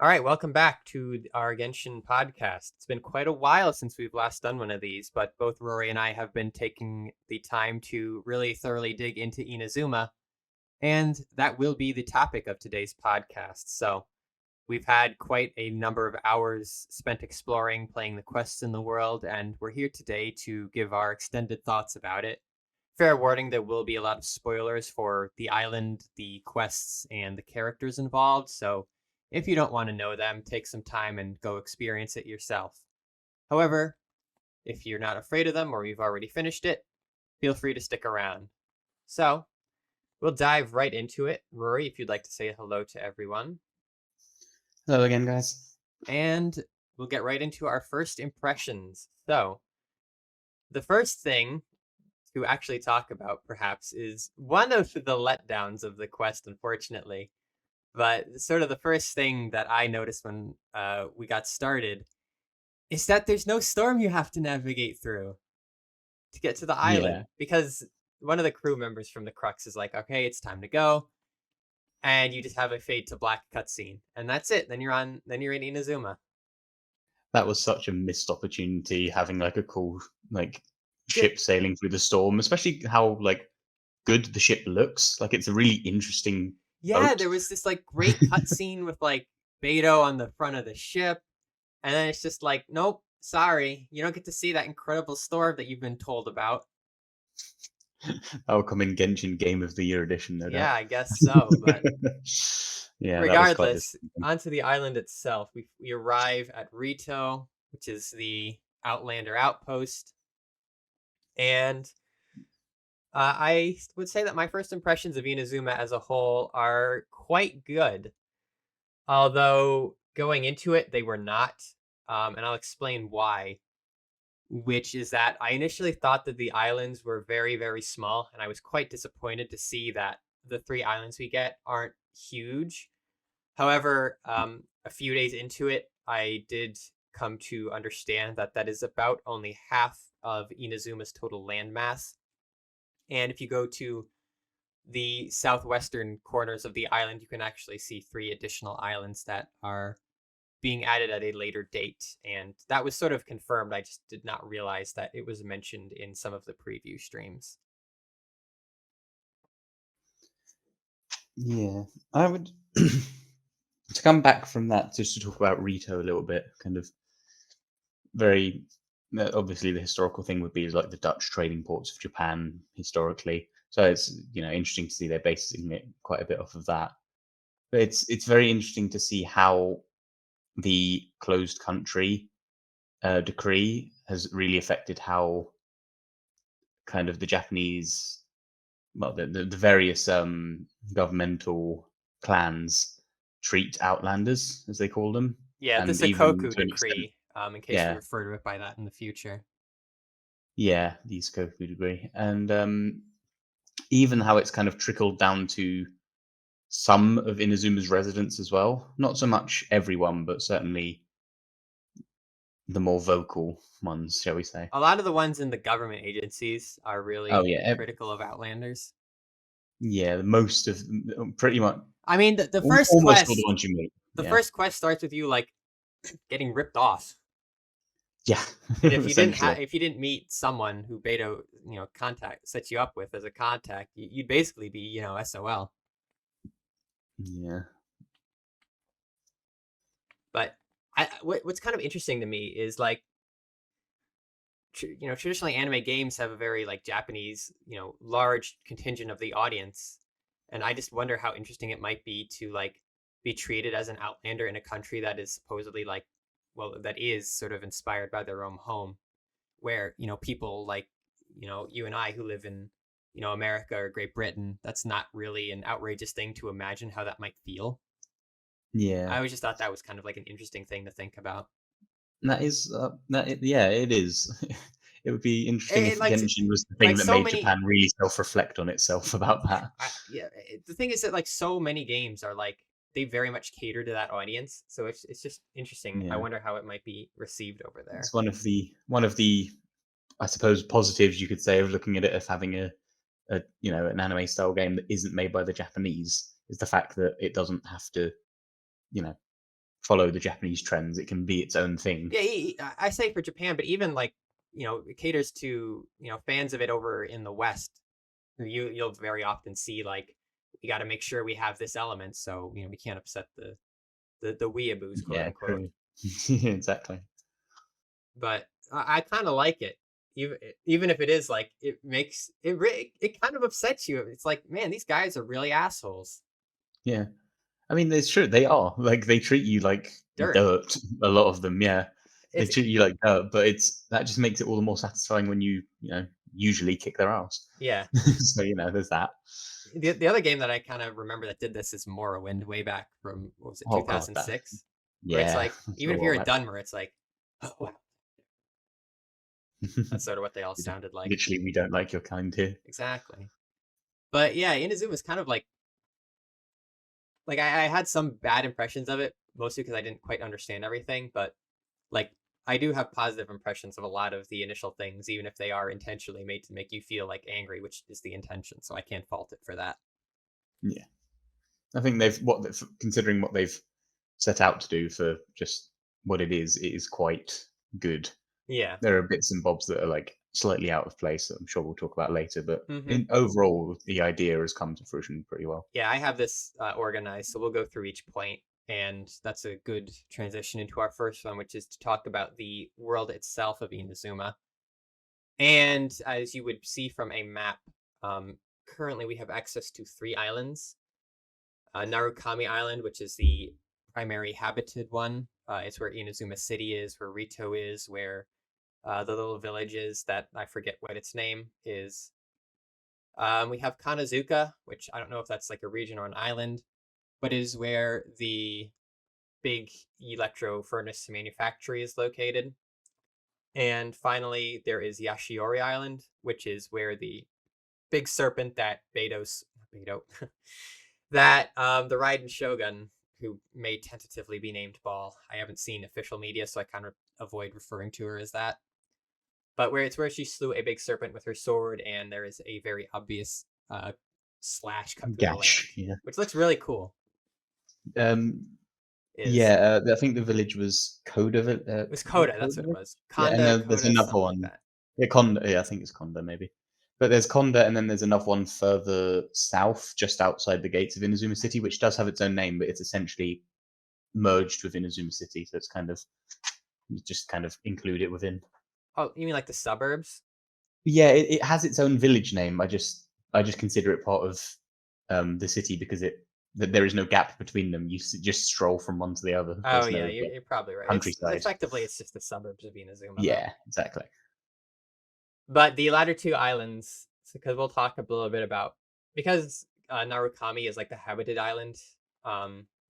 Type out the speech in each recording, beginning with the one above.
All right, welcome back to our Genshin podcast. It's been quite a while since we've last done one of these, but both Rory and I have been taking the time to really thoroughly dig into Inazuma, and that will be the topic of today's podcast. So, we've had quite a number of hours spent exploring, playing the quests in the world, and we're here today to give our extended thoughts about it. Fair warning, there will be a lot of spoilers for the island, the quests, and the characters involved, so if you don't want to know them, take some time and go experience it yourself. However, if you're not afraid of them or you've already finished it, feel free to stick around. So, we'll dive right into it. Rory, if you'd like to say hello to everyone. Hello again, guys. And we'll get right into our first impressions. So, the first thing to actually talk about, perhaps, is one of the letdowns of the quest, unfortunately. But sort of the first thing that I noticed when we got started is that there's no storm you have to navigate through to get to the Yeah, island, because one of the crew members from the Crux is like, "Okay, it's time to go," and you just have a fade to black cutscene, and that's it. Then you're on. Then you're in Inazuma. that was such a missed opportunity having like a cool like Ju- ship sailing through the storm, especially how like good the ship looks. Like it's a really interesting Yeah, boat. there was this like great cutscene with like Beto on the front of the ship, and then it's just like, nope, sorry, you don't get to see that incredible storm that you've been told about. That'll come in Genshin Game of the Year edition, no Yeah, doubt. I guess so, but Yeah, that was quite regardless, disappointing. onto the island itself. We arrive at Rito, which is the Outlander outpost, and I would say that my first impressions of Inazuma as a whole are quite good, although going into it they were not, and I'll explain why. Which is that I initially thought that the islands were very, very small, and I was quite disappointed to see that the three islands we get aren't huge. However, a few days into it, I did come to understand that that is about only half of Inazuma's total landmass. And if you go to the southwestern corners of the island, you can actually see three additional islands that are being added at a later date. And that was sort of confirmed. I just did not realize that it was mentioned in some of the preview streams. Yeah, I would to come back from that just to talk about Rito a little bit, kind of very obviously the historical thing would be like the Dutch trading ports of Japan historically. So it's interesting to see they're basing it quite a bit off of that. But it's very interesting to see how the closed country decree has really affected how kind of the Japanese, well, the various governmental clans treat outlanders, as they call them, Yeah, the and even Sakoku to an extent, decree, in case we yeah, refer to it by that in the future. yeah, the Kofu degree, and even how it's kind of trickled down to some of Inazuma's residents as well. Not so much everyone, but certainly the more vocal ones, shall we say. A lot of the ones in the government agencies are Oh really yeah, critical of Outlanders. yeah, most of pretty much I mean, almost all the ones you meet. the Yeah, first quest starts with you like getting ripped off. yeah, And if you didn't essentially. have, if you didn't meet someone who Beto, contact set you up with as a contact, you'd basically be, SOL. Yeah, But what's kind of interesting to me is like, traditionally anime games have a very like Japanese, large contingent of the audience, and I just wonder how interesting it might be to like be treated as an outlander in a country that is supposedly like, well, that is sort of inspired by their own home, where people like you and I who live in America or Great Britain, that's not really an outrageous thing to imagine how that might feel. I yeah. always just thought that was kind of like an interesting thing to think about. That is yeah, it is. It would be interesting And if like Genshin was the thing like that so made many Japan really self-reflect on itself about that. yeah, the thing is that like so many games are like they very much cater to that audience, so it's just interesting. I Yeah, wonder how it might be received over it's there. one of the I suppose positives you could say of looking at it as having a an anime style game that isn't made by the Japanese is the fact that it doesn't have to you know follow the Japanese trends. It can be its own thing. Yeah, I say for Japan, but even like it caters to fans of it over in the West. You'll very often see like we got to make sure we have this element, so we can't upset the weeaboos, quote Yeah, unquote. true. Exactly. But I kind of like it, even if it is like it makes it kind of upsets you. It's like, man, these guys are really assholes. Yeah. I mean, it's true. They are like they treat you like Dirt. dirt. A lot of them, yeah, they It's treat you like dirt. But that just makes it all the more satisfying when you usually kick their ass. yeah. So there's that. The other game that I kind of remember that did this is Morrowind, way back from, what was it, Oh god, that 2006, where it's yeah, like that's a even if while you're in back. Dunmer, it's like, oh wow, that's sort of what they all sounded like. Literally, we don't like your kind here. Exactly. But yeah, Inazuma is kind of like I had some bad impressions of it, mostly because I didn't quite understand everything. But like I do have positive impressions of a lot of the initial things, even if they are intentionally made to make you feel like angry, which is the intention. So I can't fault it for that. Yeah, I think considering what they've set out to do for just what it is quite good. Yeah. There are bits and bobs that are like slightly out of place that I'm sure we'll talk about later, but Hmm. in overall, the idea has come to fruition pretty well. Yeah, I have this organized, so we'll go through each point, and that's a good transition into our first one, which is to talk about the world itself of Inazuma. And as you would see from a map, currently we have access to three islands. Narukami Island, which is the primary habited one. It's where Inazuma City is, where Rito is, where the little village is that I forget what its name is. We have Kanazuka, which I don't know if that's like a region or an island, but is where the big electro furnace manufactory is located. And finally, there is Yashiori Island, which is where the big serpent that Beto, that the Raiden Shogun, who may tentatively be named Ball. I haven't seen official media, so I kind of avoid referring to her as that. But where she slew a big serpent with her sword, and there is a very obvious slash cut through the land, Gash, yeah. which looks really cool. Um, Is yeah, I think the village was It was was it Coda, that's what it Coda? was. Yeah, and Conda, there's Coda, another something like one. that. Yeah, Conda. Yeah, I think it's Conda maybe. But there's Conda, and then there's another one further south, just outside the gates of Inazuma City, which does have its own name, but it's essentially merged with Inazuma City, so it's kind of you just kind of include it within. Oh, you mean like the suburbs? Yeah, it has its own village name. I just consider it part of the city because that there is no gap between them. Just stroll from one to the other. Oh There's yeah, no you're probably right. It's countryside. effectively it's just the suburbs of Inazuma though. Yeah, exactly. But the latter two islands, because we'll talk a little bit about because Narukami is like the habited island.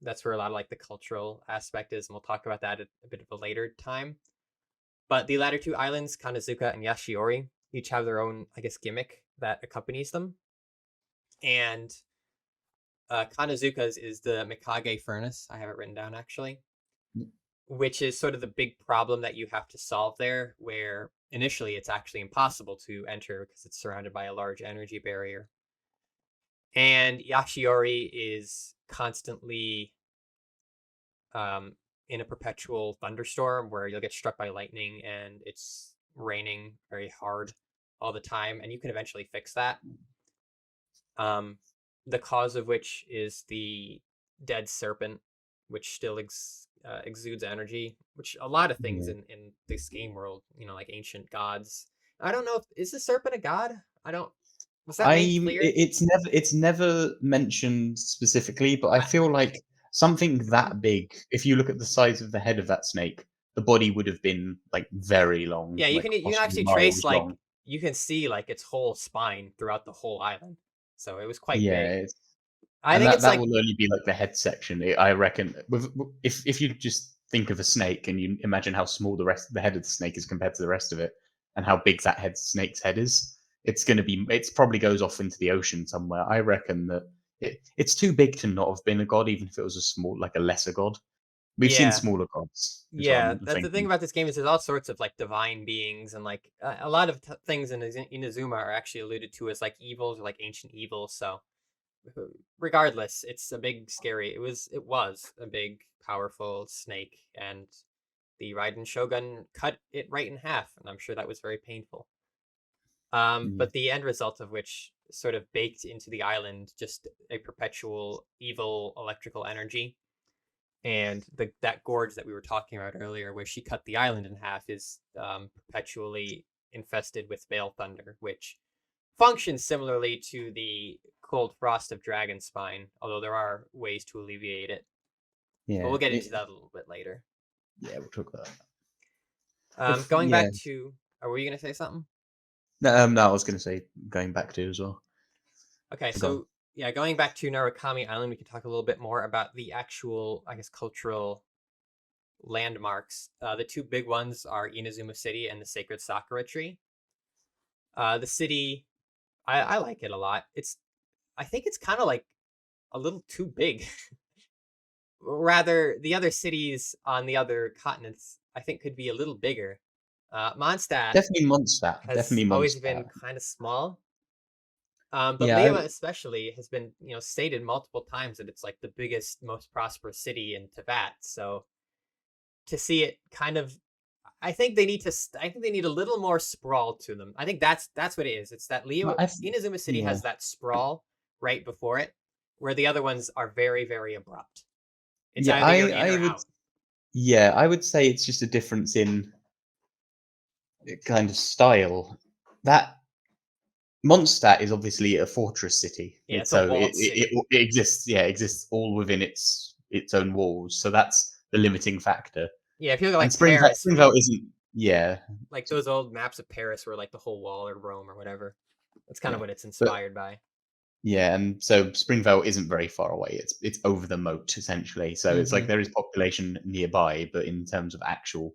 That's where a lot of like the cultural aspect is, and we'll talk about that at a bit of a later time. But the latter two islands, Kanazuka and Yashiori, each have their own, I guess, gimmick that accompanies them. And Kanazuka's is the Mikage furnace. I have it written down actually, which is sort of the big problem that you have to solve there, where initially it's actually impossible to enter because it's surrounded by a large energy barrier. And Yashiori is constantly in a perpetual thunderstorm where you'll get struck by lightning and it's raining very hard all the time, and you can eventually fix that. Um, the cause of which is the dead serpent, which still exudes energy, which a lot of things Yeah. in this game world, like ancient gods. I don't know if is the serpent a god. I don't. Was that made clear? It's never mentioned specifically, but I I, feel like something that big, if you look at the size of the head of that snake, the body would have been like very long, yeah, like you can possibly actually trace miles like long. you can see like its whole spine throughout the whole island. So it was quite Yeah, big. it's I and think it's that like will only be like the head section. I reckon if you just think of a snake and you imagine how small the head of the snake is compared to the rest of it, and how big that snake's head is, it's probably goes off into the ocean somewhere. I reckon that it's too big to not have been a god, even if it was a lesser god. We've seen yeah. smaller gods, is what Yeah, I'm that's the thing thinking. about this game is there's all sorts of like divine beings and like a lot of things in Inazuma are actually alluded to as like evils or like ancient evils. So regardless, it's a big, scary. It was a big, powerful snake, and the Raiden Shogun cut it right in half, and I'm sure that was very painful. Yeah. But the end result of which sort of baked into the island just a perpetual evil electrical energy. And that gorge that we were talking about earlier, where she cut the island in half, is perpetually infested with Veil Thunder, which functions similarly to the cold frost of Dragonspine, although there are ways to alleviate it. But Yeah. we'll get into that a little bit later. Yeah, we'll talk about that. Going Yeah. back to, or were you going to say something? No, I was going to say going back to as well. Okay, Go on. so yeah, going back to Narukami Island, we can talk a little bit more about the actual, I guess, cultural landmarks. The two big ones are Inazuma City and the Sacred Sakura Tree. The city, I like it a lot. I think it's kind of like a little too big. Rather, the other cities on the other continents, I think, could be a little bigger. Mondstadt Definitely Mondstadt. has Definitely always Mondstadt. been kind of small. But Yeah, Lima especially has been, stated multiple times that it's like the biggest, most prosperous city in Tibet. So to see it kind of, I think they need to. I think they need a little more sprawl to them. I think that's what it is. It's that well, Leo Inazuma City yeah, has that sprawl right before it, where the other ones are very, very abrupt. It's yeah. either you're in I or would, out. yeah, I would say it's just a difference in kind of style. That Mondstadt is obviously a fortress city. Yeah, it's a So walled city. it exists. Yeah, it exists all within its own walls. So that's the limiting factor. Yeah, if you look at And like Paris, Springvale isn't. Yeah, like those old maps of Paris where like the whole wall or Rome or whatever. That's kind of yeah, what it's but inspired by. yeah, and so Springvale isn't very far away. It's over the moat essentially. So it's like Hmm. there is population nearby, but in terms of actual,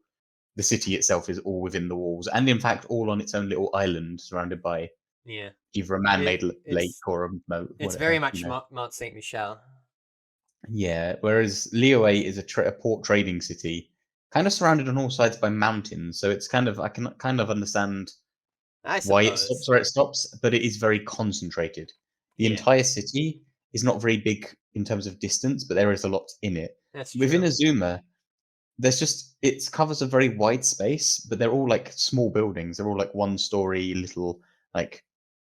the city itself is all within the walls, and in fact all on its own little island, surrounded by Yeah, either a man-made lake it's or a moat, it's very whatever. much Mont Saint Michel. Yeah. Whereas Liyue is a port trading city, kind of surrounded on all sides by mountains. So it's kind of I can kind of understand I why it stops suppose. where it stops, but it is very concentrated. The Yeah, entire city is not very big in terms of distance, but there is a lot in it. that's Within true. Azuma, there's just it covers a very wide space, but they're all like small buildings. They're all like one-story little like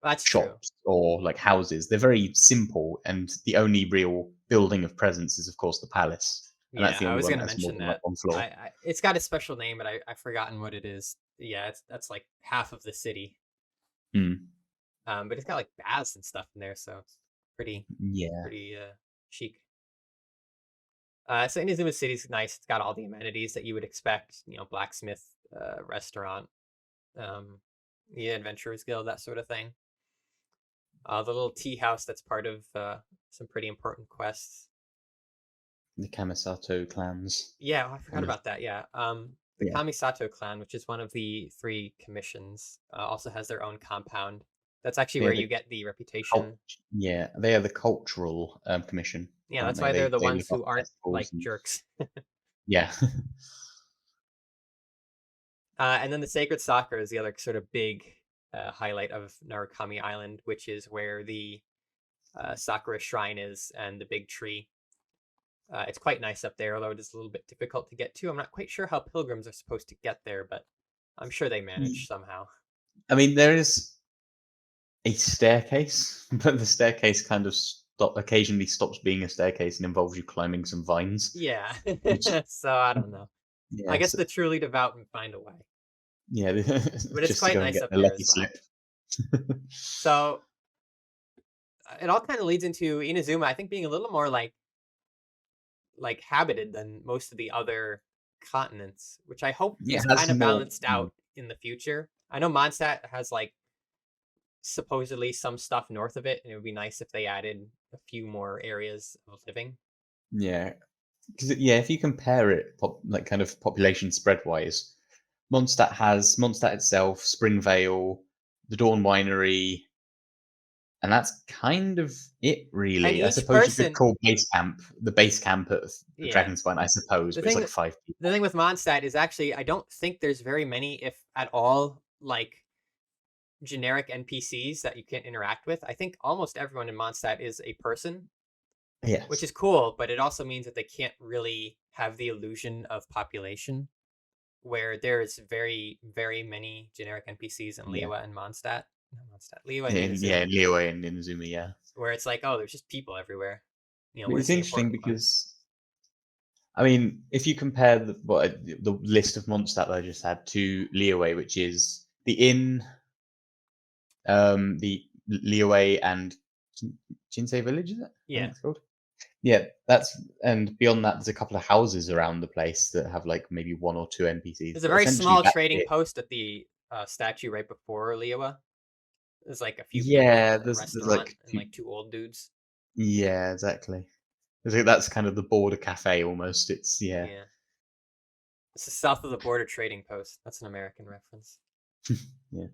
That's true. shops or like houses. They're very simple, and the only real building of presence is, of course, the palace, and that's Yeah, the I only was one gonna that's more mention than like that. one floor. It's got a special name, but I've forgotten what it is. Yeah, that's like half of the city. Hmm. But it's got like baths and stuff in there, so it's pretty Yeah, pretty chic. So Inazuma City's nice. It's got all the amenities that you would expect. Blacksmith, restaurant, um, the Adventurers Guild, that sort of thing. The little tea house that's part of some pretty important quests. the Kamisato clans. Yeah, I forgot Kind of, about that. Yeah. The yeah. Kamisato clan, which is one of the three commissions, also has their own compound. That's actually They are where the you get the cult. reputation. Yeah, they are the cultural commission, Yeah, aren't that's they? why they're the They ones look who after aren't festivals like and jerks. yeah. And then the Sacred Sakura is the other sort of big highlight of Narukami Island, which is where the Sakura Shrine is and the big tree. It's quite nice up there, although it is a little bit difficult to get to. I'm not quite sure how pilgrims are supposed to get there, but I'm sure they manage somehow. I mean, there is a staircase, but the staircase kind of occasionally stops being a staircase and involves you climbing some vines. Yeah. Which, So I don't know. I guess yes, the truly devout and find a way. yeah, But it's just to quite go and nice get up the there lucky as well. slip. So it all kind of leads into Inazuma, I think, being a little more like habited than most of the other continents, which I hope It is has kind of more. balanced out in the future. I know Mondstadt has like supposedly some stuff north of it, and it would be nice if they added a few more areas of living. Yeah, because yeah, if you compare it, like kind of population spread wise, Mondstadt itself, Springvale, the Dawn Winery, and that's kind of it, And really. I each suppose you could person, call the base camp at the yeah. Dragon Spine, I suppose, The but it's thing like that five the people. thing with Mondstadt is actually I don't think there's very many, if at all, like generic NPCs that you can't interact with. I think almost everyone in Mondstadt is a person, which Yes. is cool, but it also means that they can't really have the illusion of population, where there's very, very many generic NPCs in Yeah. Liyue and Mondstadt. Not Mondstadt, Liyue and Yeah, yeah, Inazuma, Liyue and Inazuma, yeah. where it's like, oh, there's just people everywhere. But Where's it's the interesting important part? because I mean, if you compare the list of Mondstadt that I just had to Liyue, which is the inn, the Liyue and Jinsei Village, is it? I Yeah, think it's called. Yeah, that's and beyond that, there's a couple of houses around the place that have like maybe one or two NPCs, there's a but very essentially small that's trading it. post at the statue right before Liyue. There's like a few people Yeah, and a there's restaurant like and like two old dudes. yeah, exactly. I think that's kind of the border cafe almost. It's yeah, Yeah, it's the south of the border trading post. That's an American reference. yeah.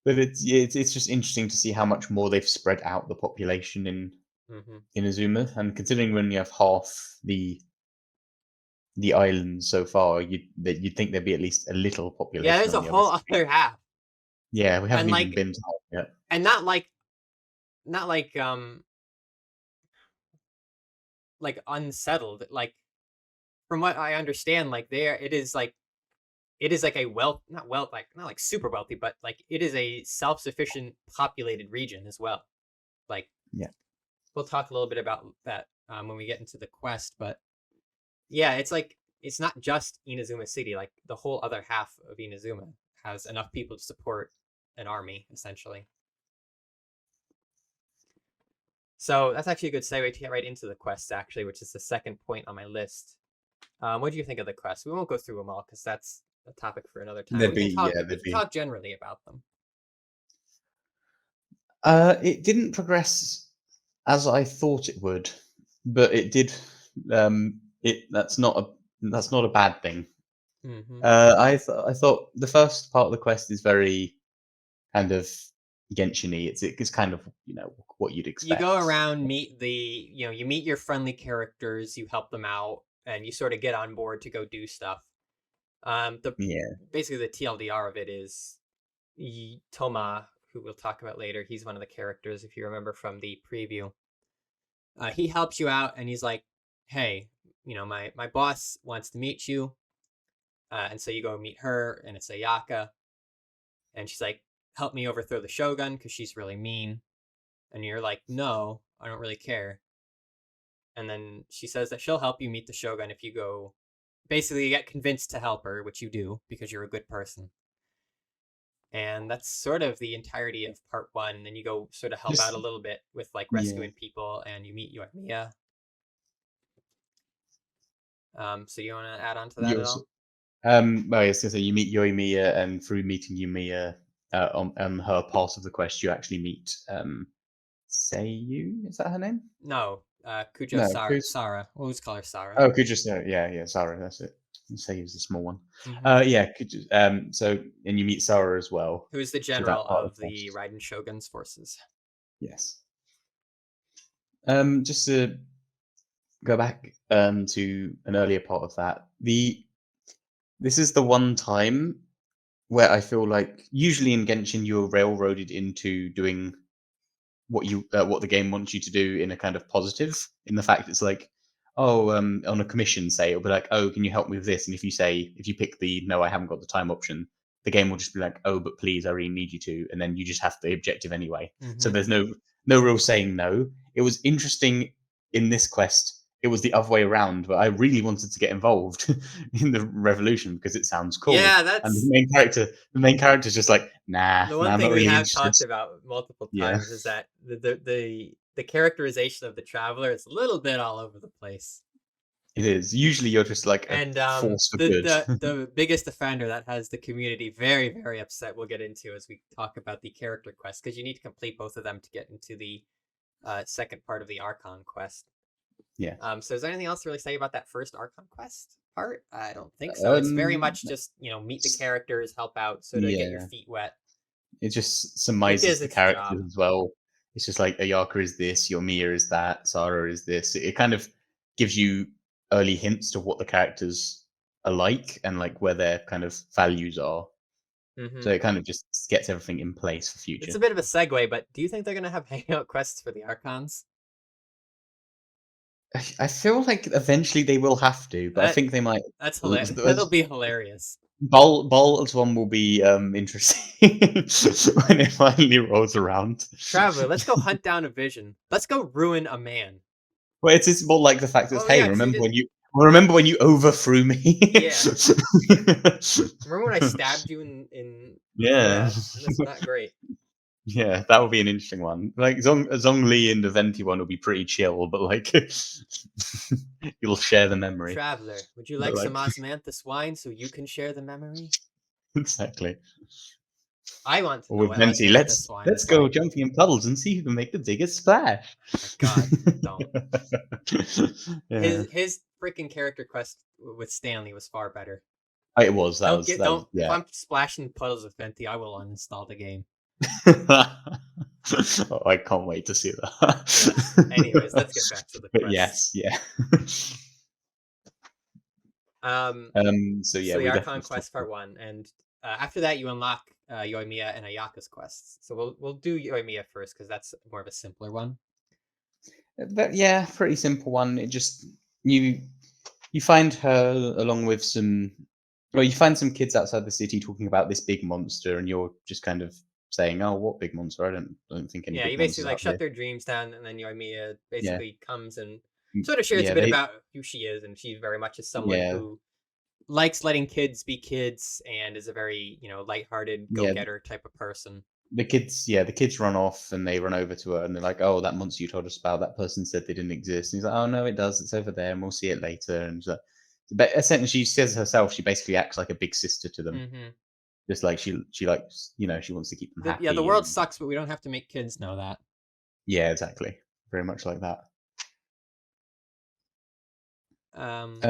But it's yeah, it's just interesting to see how much more they've spread out the population Hmm. in Inazuma, and considering when you have half the island so far, you'd think there'd be at least a little Yeah, population there's on a the other whole side. other half, Yeah, we and haven't even like, been to half yet. and not like like unsettled. Like from what I understand, like there it is like a wealth not wealth like not like super wealthy, but like it is a self sufficient populated region as well. Like Yeah, we'll talk a little bit about that when we get into the quest, but yeah, it's like it's not just Inazuma City. Like the whole other half of Inazuma has enough people to support an army, essentially. So that's actually a good segue to get right into the quests, actually, which is the second point on my list. What do you think of the quests? We won't go through them all because that's a topic for another time. there'd be yeah, We there'd can be. talk generally about them. It didn't progress as I thought it would, but it did. That's not a bad thing. Hmm. I thought the first part of the quest is very kind of Genshin-y. It's kind of what you'd You go expect. around, meet you meet your friendly characters, you help them out, and you sort of get on board to go do stuff. The Yeah, Basically the TLDR of it is Toma, who we'll talk about later. He's one of the characters, if you remember from the preview. He helps you out, and he's like, "Hey, my boss wants to meet you," and so you go meet her, and it's Ayaka, and she's like, "Help me overthrow the Shogun because she's really mean," and you're like, "No, I don't really care." And then she says that she'll help you meet the Shogun if you go. Basically, you get convinced to help her, which you do because you're a good person. And that's sort of the entirety of part one. And then you go sort of help out a just little bit with like yeah. rescuing people, and you meet Yoimiya. So you want to add on to that You at also all? well, I was gonna say you meet Yoimiya, and through meeting Yumiya on her part of the quest, you actually meet Seiyu. Is that her name? No, Kujo No, who's Sara. We'll just call her Sara. oh, Kuja. Yeah, Sarah. That's it. Seiyu's the small one. Hmm. Yeah, Kuja, so and you meet Sarah as well Who's the through that general part of of the the quest. Raiden Shogun's forces? Yes. Just to go back to an earlier part of that, the this is the one time where I feel like usually in Genshin you're railroaded into doing what the game wants you to do in a kind of positive, in the fact it's like, oh, on a commission, say it'll be like, oh, can you help me with this? And if you pick the no, I haven't got the time option, the game will just be like, oh, but please, I really need you to, and then you just have the objective anyway. So Hmm. there's no real saying no. It was interesting in this quest. It was the other way around, but I really wanted to get involved in the revolution because it sounds cool. Yeah, And that's the main character's just like, the nah, one I'm thing not we really have interested. talked about multiple Yeah. times is that the characterization of the traveler is a little bit all over the place. It is. Usually you're just like a And force for the good. the biggest offender that has the community very very upset. We'll get into as we talk about the character quest because you need to complete both of them to get into the second part of the Archon quest. Yeah. So is there anything else to really say about that first Archon quest part? I don't think so. It's very Um, much just meet the characters, help out, sort of get your yeah. feet wet. It just It surmises is the its job. characters as well. It's just like Ayaka is this, Yomiya is that, Sarah is this. It kind of gives you early hints to what the characters are like and like where their kind of values are. So Hmm. it kind of just gets everything in place for It's future. a bit of a segue, but do you think they're gonna have hangout quests for the Archons? I feel like eventually they will have to, but I That think they might. that's hilarious. That'll be hilarious. Bolt's one will be interesting when it finally rolls around. Traveler, let's go hunt down a vision. Let's go ruin a man. Well, it's more like the fact that Oh hey, yeah, because we did. remember when you overthrew me? Yeah, remember when I stabbed you in? Yeah. Yeah, and that's not great. Yeah, that would be an interesting one. Like Zhongli and the Venti one will be pretty chill, but like you'll share the memory. Traveler, would you But like some like osmanthus wine so you can share the memory? exactly. I want to Or know with what Venti, osmanthus wine let's is go like. jumping in puddles and see who can make the biggest splash. Oh my god, don't. Yeah. His freaking character quest with Stanley was far better. Oh, it was. That was Don't. If yeah. I'm splashing puddles with Venti, I will uninstall the game. Oh, I can't wait to see Yes. Anyways, let's get that. back to the But quests. yes, yeah. Um, So yeah, so the we Archon definitely quest part one, and after that you unlock Yoimiya and Ayaka's quests. So we'll do Yoimiya first because that's more of a simpler one. but yeah, pretty simple one. It just you you find her along with some well, you find some kids outside the city talking about this big monster, and you're just kind of saying, "Oh, what big monster? I don't think any Yeah, you big basically monsters like out shut here." their dreams down, and then Yoimiya Yeah, basically comes and sort of shares a yeah, bit about who she is, and she very much is someone yeah, who likes letting kids be kids and is a very lighthearted yeah. go-getter type of person. The kids run off and they run over to her and they're like, "Oh, that monster you told us about, that person said they didn't exist." And he's like, "Oh no, it does. It's over there, and we'll see it later." And but essentially, she says herself, she basically acts like a big sister to them, Hmm. just like she likes, she wants to keep them Yeah, the happy world and sucks, but we don't have to make kids know that. yeah, exactly, very much like that. Um,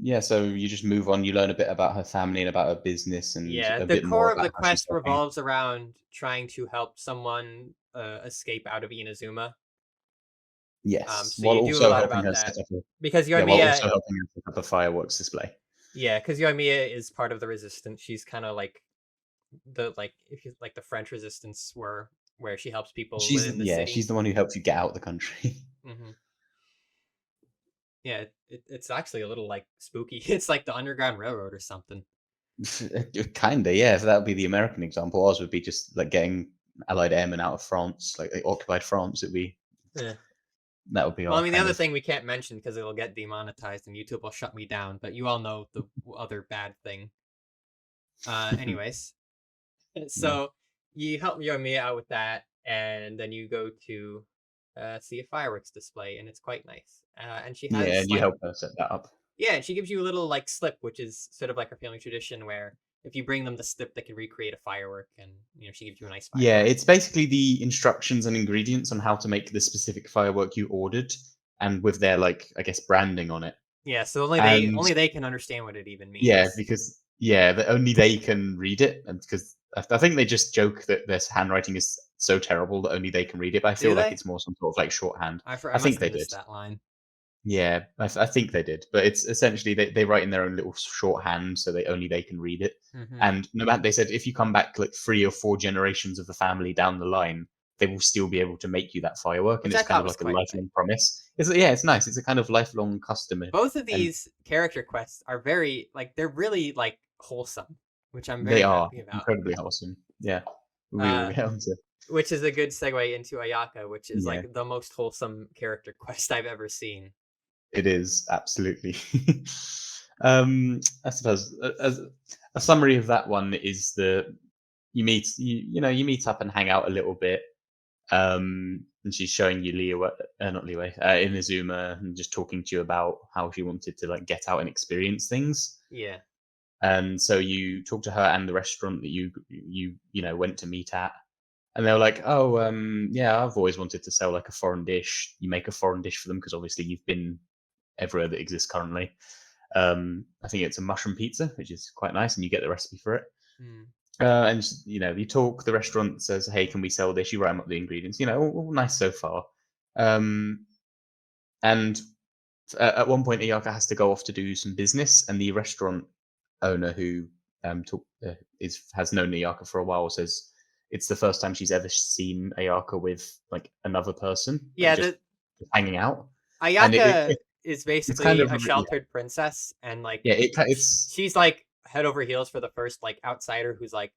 Yeah, so you just move on. You learn a bit about her family and about her business, and yeah, a the bit more core of about the how she's quest helping. revolves around trying to help someone escape out of Inazuma. Yes, So while you do a also lot helping about her that set up a because yeah, while Yoimiya, also helping her set up a fireworks display. yeah, because Yoimiya is part of the resistance. She's kind of like if you like the French resistance, where she helps people within the She's city. the one who helps you get out of the country. Hmm. Yeah, it's actually a little like spooky. It's like the Underground Railroad or something. Kinda, yeah. So that would be the American example. Ours would be just like getting Allied airmen out of France, like they occupied France. Yeah. That would be Well, I our mean, the kind other of thing we can't mention because it'll get demonetized and YouTube will shut me down. But you all know the other bad thing. Anyways, yeah, so you help Yoimiya out with that, and then you go to see a fireworks display, and it's quite nice. And she yeah, has and you like help her set that up. yeah, and she gives you a little like slip, which is sort of like a family tradition where if you bring them the slip, they can recreate a firework, and she gives you a nice Yeah, firework. it's basically the instructions and ingredients on how to make the specific firework you ordered, and with their like I guess branding on it. Yeah, so only they And only they can understand what it even yeah, means. because only they can read it, and because I think they just joke that this handwriting is so terrible that only they can read it. But I Do feel like they? it's more some sort of like shorthand. I I think must have they did. missed that line. Yeah, I think they did. But it's essentially they write in their own little shorthand, so only they can read it. Hmm. And no matter they said if you come back like 3 or 4 generations of the family down the line, they will still be able to make you that firework, and Which it's I kind thought of was like a quite nice. lifelong promise. It's nice. It's a kind of lifelong custom, Both of and these character quests are very like they're really like wholesome, which I'm they very are happy about. incredibly awesome. Yeah, we will Uh, get onto. which is a good segue into Ayaka, which is Yeah, like the most wholesome character quest I've ever seen. it is absolutely. I suppose as a summary of that one is that you meet up and hang out a little bit. And she's showing you not Leeway, Inazuma, and just talking to you about how she wanted to like get out and experience things. Yeah. And so you talk to her and the restaurant that you went to meet at, and they were like, "Oh, yeah, I've always wanted to sell like a foreign dish." You make a foreign dish for them because obviously you've been everywhere that exists currently. I think it's a mushroom pizza, which is quite nice, and you get the recipe for it. Mm. And you talk. The restaurant says, "Hey, can we sell this?" You write them up the ingredients. All nice so far. Um, and at one point, Iyaka has to go off to do some business, and the restaurant owner who has known Ayaka for a while, says it's the first time she's ever seen Ayaka with like another person, like Yeah, just the hanging out, and Ayaka is it's kind basically of a sheltered princess, and like yeah, she's like head over heels for the first like outsider who's like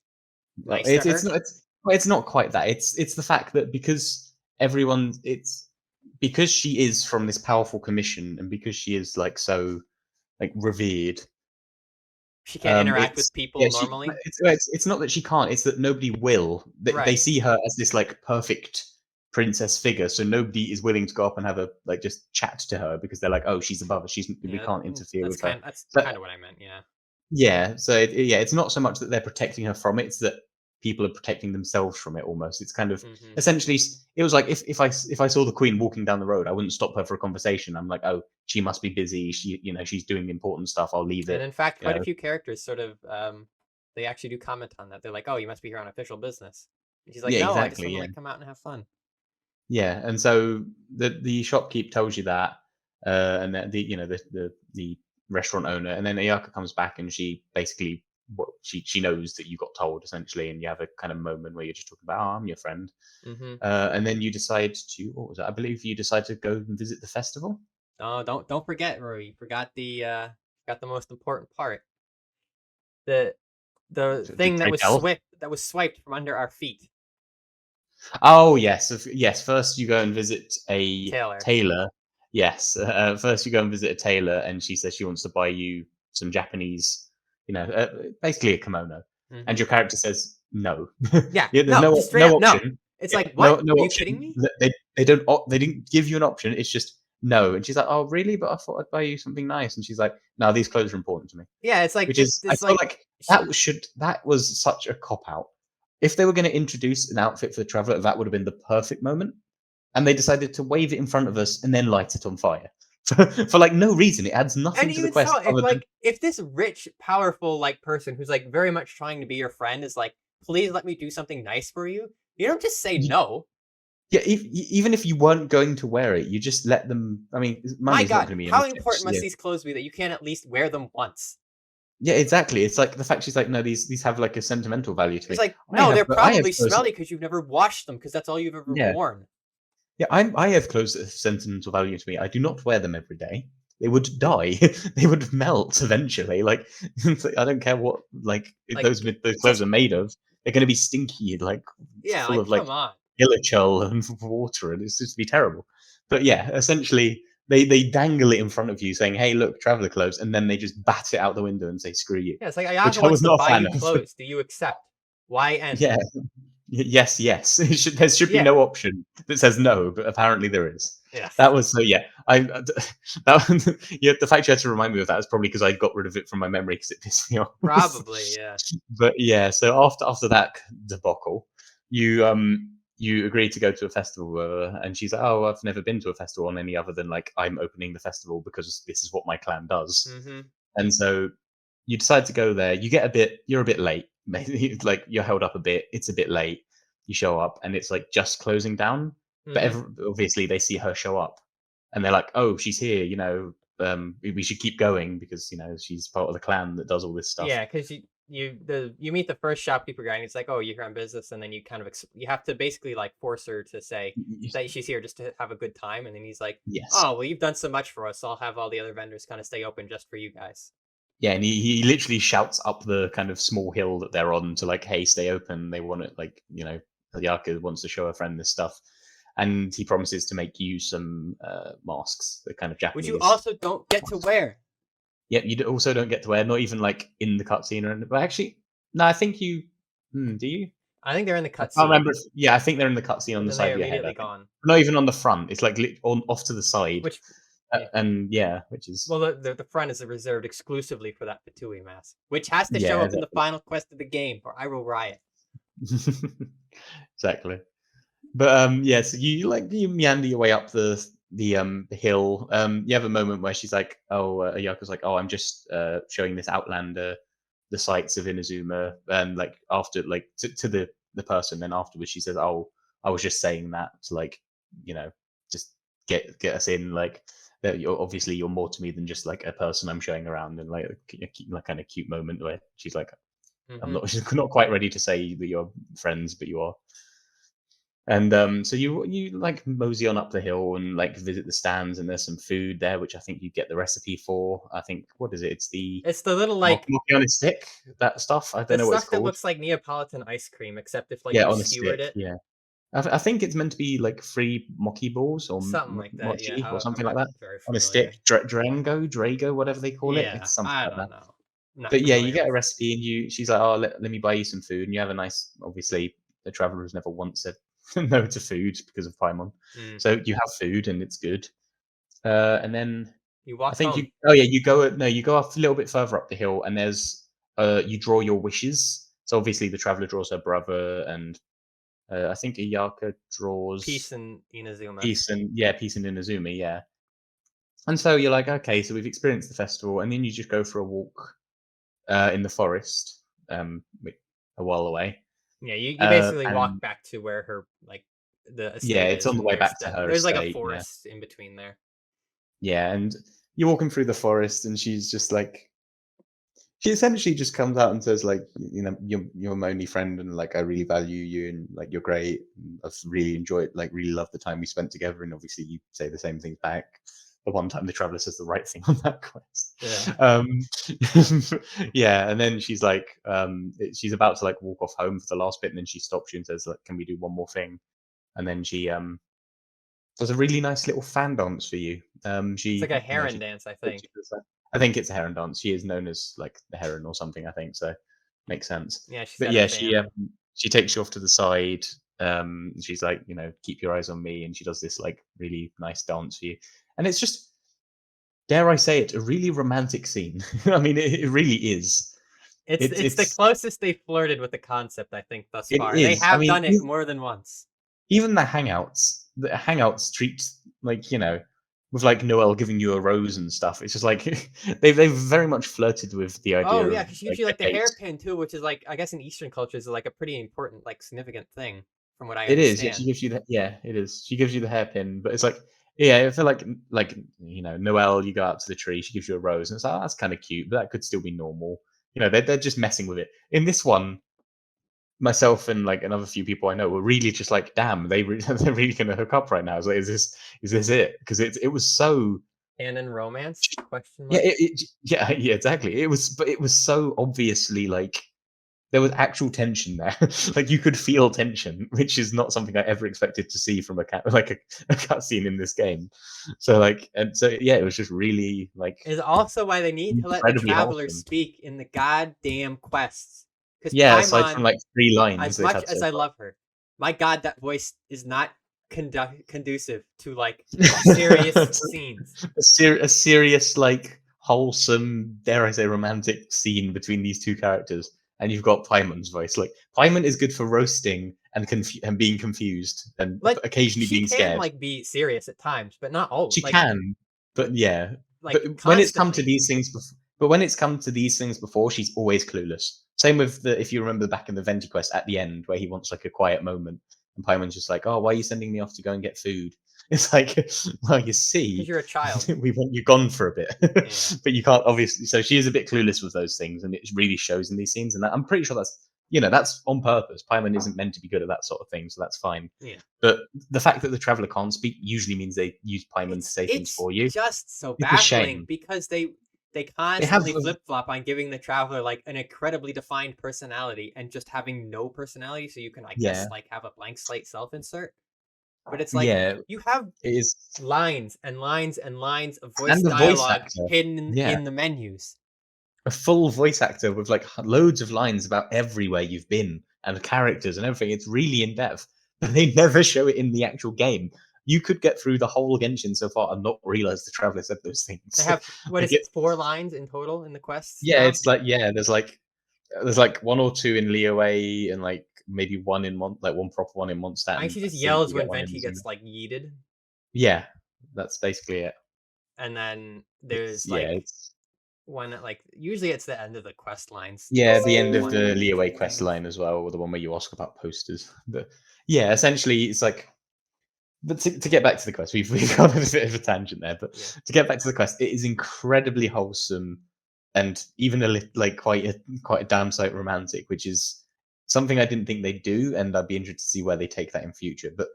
well, nice to her. it's not quite that. It's the fact that because everyone it's because she is from this powerful commission and because she is like so like revered. She can't interact It's with people yeah, normally. it's not that she can't. It's that nobody will. They Right. see her as this like perfect princess figure, so nobody is willing to go up and have a like just chat to her because they're like, oh, she's above us. We Yeah, can't interfere with her. that's But kind of what I meant. Yeah. yeah, so yeah, it's not so much that they're protecting her from it; it's that people are protecting themselves from it. Almost, it's kind of Hmm. essentially. It was like if I saw the queen walking down the road, I wouldn't stop her for a conversation. I'm like, oh, she must be busy. She's doing important stuff. I'll leave And it. in fact, You quite a know, few characters sort of they actually do comment on that. They're like, "Oh, you must be here on official business." And she's like, yeah, "No, I just exactly, want to yeah. like come out and have fun." Yeah, and so the shopkeep tells you that, and then the restaurant owner, and then Ayaka comes back and she basically what she knows that you got told essentially, and you have a kind of moment where you're just talking about, oh, I'm your friend, Hmm. and then you decide to what was it? I believe you decide to go and visit the festival. Oh, don't forget, Rory. You forgot the most important part. The the To thing pray tell. that was swiped from under our feet. Oh yes, yes. First you go and visit a Taylor. tailor. Yes, first you go and visit a tailor, and she says she wants to buy you some Japanese, basically a kimono, and Hmm. your character says no. Yeah, Yeah, there's no, no just straight no up no. option. It's Yeah, like, what? no Are you kidding option. me? They didn't give you an option. It's just no. And she's like, oh really? But I thought I'd buy you something nice. And she's like, no, these clothes are important to me. Yeah, it's like Which is, I it's feel like like that was such a cop out. If they were going to introduce an outfit for the traveler, that would have been the perfect moment. And they decided to wave it in front of us and then light it on fire for like no reason. It adds and nothing to the even quest so, other than if this rich, powerful like person who's like very much trying to be your friend is like, please let me do something nice for you, you don't just say y- no. yeah. Even if you weren't going to wear it, you just let them. I mean, My money's not God, going to be an how object. important must Yeah, these clothes be that you can't at least wear them once? yeah, exactly. It's like the fact she's like, no, these have like a sentimental value to It's me. like, no, they're I have probably clothes. smelly because you've never washed them because that's all you've ever Yeah, worn. yeah, I have clothes that have sentimental value to me. I do not wear them every day. They would die. They would melt eventually. Like I don't care what like Like, those clothes just are made of. They're going to be stinky, like yeah, full like of like come on. illichol and water, and it's just be terrible. But yeah, essentially they dangle it in front of you, saying, "Hey, look, traveler clothes," and then they just bat it out the window and say, "Screw you," Yeah, it's like which Ayaka I wants was to not a buy fan you of. clothes. Do you accept? YN. Yeah, yes, yes. There should be Yeah, no option that says no, but apparently there is. yeah, That was so. Yeah, yeah. The fact you had to remind me of that is probably because I got rid of it from my memory because it pissed me off. probably, yeah. But yeah, so after that debacle, you agree to go to a festival, and she's like, "Oh, I've never been to a festival on any other than like I'm opening the festival because this is what my clan does." Hmm. And so you decide to go there. You're a bit late. Maybe like you're held up a bit. It's a bit late. You show up and it's like just closing down. But Hmm. obviously they see her show up and they're like, oh, she's here. We should keep going because she's part of the clan that does all this stuff. Yeah, because you meet the first shopkeeper guy and it's like, oh, you're here on business, and then you kind of you have to basically like force her to say that she's here just to have a good time, and then he's like, Yes. oh, well, you've done so much for us, so I'll have all the other vendors kind of stay open just for you guys. Yeah, and he literally shouts up the kind of small hill that they're on to like, hey, stay open. They want it Yaka wants to show her friend this stuff. And he promises to make you some masks, the kind of Which you Japanese. also don't get to wear. Yep, you also don't get to wear, not even like in the cutscene or anything. But actually, no, I think you. Do you? I think they're in the I can't cutscene, remember. Yeah, I think they're in the cutscene on and the then they side are of your head. I immediately think gone. not even on the front. It's like on off to the side, Which, yeah. and yeah, which is Well, the front is reserved exclusively for that Fatui mask, which has to show yeah, up in the final quest of the game, or I will riot. exactly. Exactly. But yeah, so you meander your way up the hill. You have a moment where she's like, "Oh, Ayako's like, oh, I'm just showing this outlander the sights of Inazuma," and like after like to the person. Then afterwards, she says, "Oh, I was just saying that to like you know just get us in like." That you're more to me than just like a person I'm showing around, and like a kind of cute moment where she's like, I'm Hmm. not not quite ready to say that you're friends, but you are. And so you like mosey on up the hill and like visit the stands, and there's some food there, which I think you get the recipe for. I think what is it? It's the It's the little mochi on a stick. That stuff. I the don't know what it's stuff that called. looks like Neapolitan ice cream, except if like Yeah, you on a skewered stick. it, Yeah, I think it's meant to be like free mochi balls or something like that. Yeah, mochi or I'm something like not that very on a familiar. stick. Drago, whatever they call it. Yeah, It's something I like that. don't know. Not But yeah, you familiar get a with. recipe, and she's like, "Oh, let me buy you some food," and you have a nice. Obviously, the traveler has never once said no to food because of Paimon, Mm. so you have food and it's good. And then You I walk think home. oh yeah, you go no, you go up a little bit further up the hill, and there's you draw your wishes. So obviously, the traveler draws her brother, and I think Iyaka Peace draws in Inazuma. Peace and yeah, Peace and Inazuma, yeah. And so you're like, okay, so we've experienced the festival, and then you just go for a walk in the forest, a while away. Yeah, you basically walk And back to where her like the yeah, estate it's is, on the and way back to her there's like a estate. Yeah, forest in between there. yeah, and you're walking through the forest, and she's just like, she essentially just comes out and says like, you know, you're my only friend, and like I really value you, and like you're great. And I've really enjoyed, like, really loved the time we spent together. And obviously, you say the same things back. The one time the traveler says the right thing on that quest. Yeah. Yeah, and then she's like, she's about to like walk off home for the last bit, and then she stops you and says like, "Can we do one more thing?" And then she does a really nice little fan dance for you. It's like She, a you know, heron she dance, I takes think. you to the side. I think it's a heron dance. She is known as like the heron or something, I think, so makes sense. Yeah, she's But got a yeah, fan. she takes you off to the side. She's like, you know, keep your eyes on me, and she does this like really nice dance for you. And it's just, dare I say it, a really romantic scene. I mean, it really is. It's the It's closest they flirted with the concept, I think, thus it far, and they is. I have mean, done it more than once. even the hangouts treat, like, you know, with like Noel giving you a rose and stuff. It's just like they've very much flirted with the Oh idea yeah, of because like usually a like the date. hairpin too, which is like I guess in Eastern cultures is like a pretty important, like significant thing, from what I It is. Yeah, she understand. gives you the yeah, it is. She gives you the hairpin, but it's like, yeah, I feel like, you know, Noel, you go out to the tree, she gives you a rose, and it's like, oh, that's kind of cute, but that could still be normal. You know, they're just messing with it. In this one, myself and like another few people I know were really just like, damn, they're really gonna hook up right now. It's like, is this it? Because it was so And in romance? Question yeah, mark. yeah, yeah, exactly. It was, but it was so obviously like there was actual tension there. Like you could feel tension, which is not something I ever expected to see from a cat like a cutscene in this game. So like, and so yeah, it was just really like Is also why they need to let the incredibly travelers wholesome. speak in the goddamn quests. Because Yeah, aside from Paimon, like 3 lines as they've much had as so I far. love her, my god, that voice is not conducive to like serious scenes. A serious, like, wholesome, dare I say, romantic scene between these two characters, and you've got Paimon's voice. Like Paimon is good for roasting and and being confused and Like occasionally she being can scared. like be serious at times, but not all. She can, but yeah, but Like when it's come to constantly. these things, but when it's come to these things before, she's always clueless. Same with the if you remember back in the Venti quest at the end where he wants like a quiet moment, and Paimon's just like, "Oh, why are you sending me off to go and get food?" It's like, well, you Because see, you're a child. we want you gone for a bit, Yeah. but you can't obviously. So she is a bit clueless with those things, and it really shows in these scenes. And that, I'm pretty sure that's, you know, that's on purpose. Paimon isn't meant to be good at that sort of thing, so that's fine. Yeah. But the fact that the traveler can't speak usually means they use Paimon to say things It's for you. just so It's a baffling shame. because they They have constantly flip flop on giving the traveler like an incredibly defined personality and just having no personality, so you can I guess yeah, like have a blank slate self insert. But it's like yeah, you have it is, lines and lines and lines of voice and the voice dialogue actor. hidden Yeah, in the menus. a full voice actor with like loads of lines about everywhere you've been and the characters and everything. It's really in depth, but they never show it in the actual game. You could get through the whole Genshin so far and not realize the traveler said those They things. have what Like is it, it, 4 lines in total in the quests yeah, now? it's like yeah, there's like one or two in Liyue and like maybe one in like one proper one in Mondstadt, I think and she I just think yells you get when one in Venti Inazuma. gets like yeeted. Yeah, that's basically it. And then It's there's yeah, like it's one at like usually it's the end of the quest lines. You yeah, the say end of one the or two Liyue quest things. line as well, or the one where you ask about posters. But yeah, essentially, it's like. But to get back to the quest, we've gone on a bit of a tangent there. But Yeah. to get back to the quest, it is incredibly wholesome, and even like quite a damn sight romantic, which is something I didn't think they'd do, and I'd be interested to see where they take that in future. But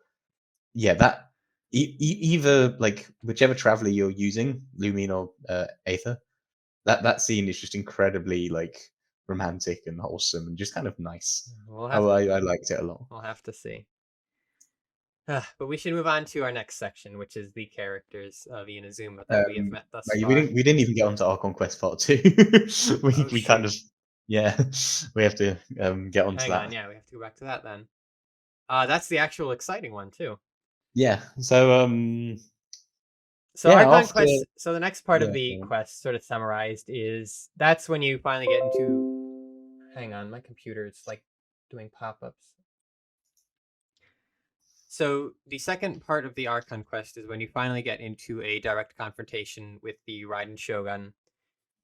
yeah, that either like whichever traveler you're using, Lumine or Aether, that scene is just incredibly like romantic and wholesome and just kind of nice. We'll I have I liked it a lot. we'll have to see. But we should move on to our next section, which is the characters of Inazuma that we have Um, met thus no, far. we didn't even get onto Archon Quest Part 2. Oh We kind shoot! of yeah, we have to get onto Hang on, that. yeah, we have to go back to that then. That's the actual exciting one too. Yeah. So So yeah, Archon after Quest. So the next part of yeah, the quest, sort of summarized, is that's when you finally get into. Hang on, my computer is like doing pop-ups. So the second part of the Archon Quest is when you finally get into a direct confrontation with the Raiden Shogun,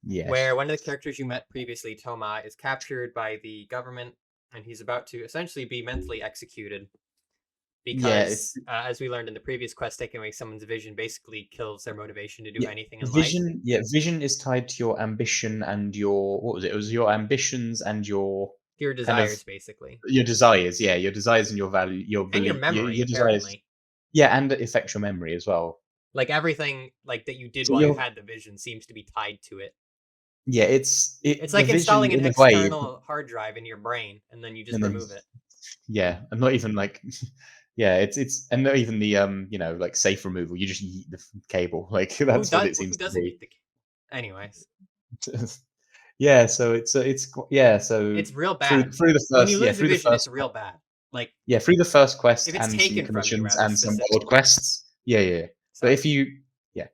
yes. where one of the characters you met previously, Toma, is captured by the government, and he's about to essentially be mentally executed Yeah, it's because, as we learned in the previous quest, taking away someone's vision basically kills their motivation to do yeah, anything in life. vision is tied to your ambition and your what was it? It was your ambitions and your Your kind of desires, basically, your desires. Yeah, your desires and your value, your and your belief, memory, your desires. apparently. Yeah, and it affects your memory as well. Like everything, like that you did So while you you're had the vision, seems to be tied to it. yeah, It's the like vision installing an in a way, external hard drive in your brain, and then you just and then remove it. yeah, and not even like yeah, it's and not even the like safe removal. You just yeet the cable. Like that's what it Who seems to doesn't be. eat the? Anyways, Yeah, so yeah, so it's real bad. When you lose the through the vision, it's first real bad. Like yeah, through the first if quest it's and some taken from you, commissions rather and some world specifically. quests. Yeah, yeah, yeah. But if Sorry. you yeah,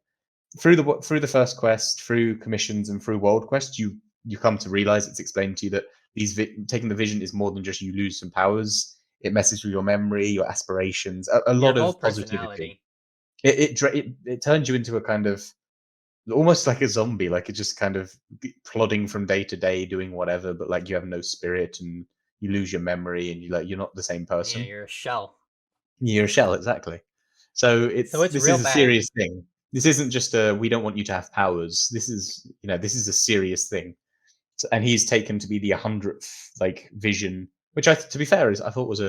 through the first quest, through commissions and through world quests, you come to realize it's explained to you that taking the vision is more than just you lose some powers. It messes with your memory, your aspirations, a Your lot whole of positivity. personality. It turns you into a kind of almost like a zombie, like it's just kind of plodding from day to day, doing whatever, but like you have no spirit and you lose your memory and you're not the same Yeah, person. you're a shell. You're a shell, exactly. So So it's this real is a bad. serious thing. This isn't just a we don't want you to have powers. This is this is a serious thing. So, and he's taken to be the 100th like vision, which to be fair is I thought was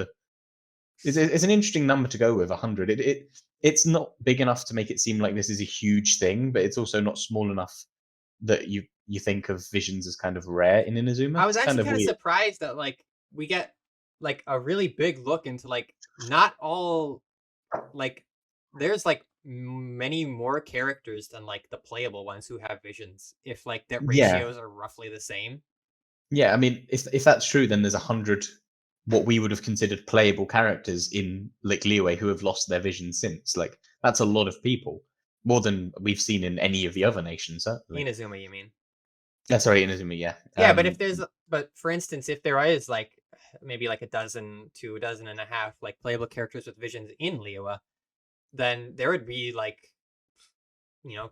it's an interesting number to go with 100. It's not big enough to make it seem like this is a huge thing, but it's also not small enough that you think of visions as kind of rare in Inazuma. I was It's kind actually of kind of weird. surprised that like we get like a really big look into like not all like there's like many more characters than like the playable ones who have visions if like that Yeah, ratios are roughly the same. yeah. I mean, if that's true, then there's 100 what we would have considered playable characters in like Liyue who have lost their vision since. Like that's a lot of people, more than we've seen in any of the other nations, certainly. Inazuma, you mean? Sorry, Inazuma. Yeah, Yeah, but if there's but for instance, if there is like maybe like a dozen to a dozen and a half like playable characters with visions in Liyue, then there would be like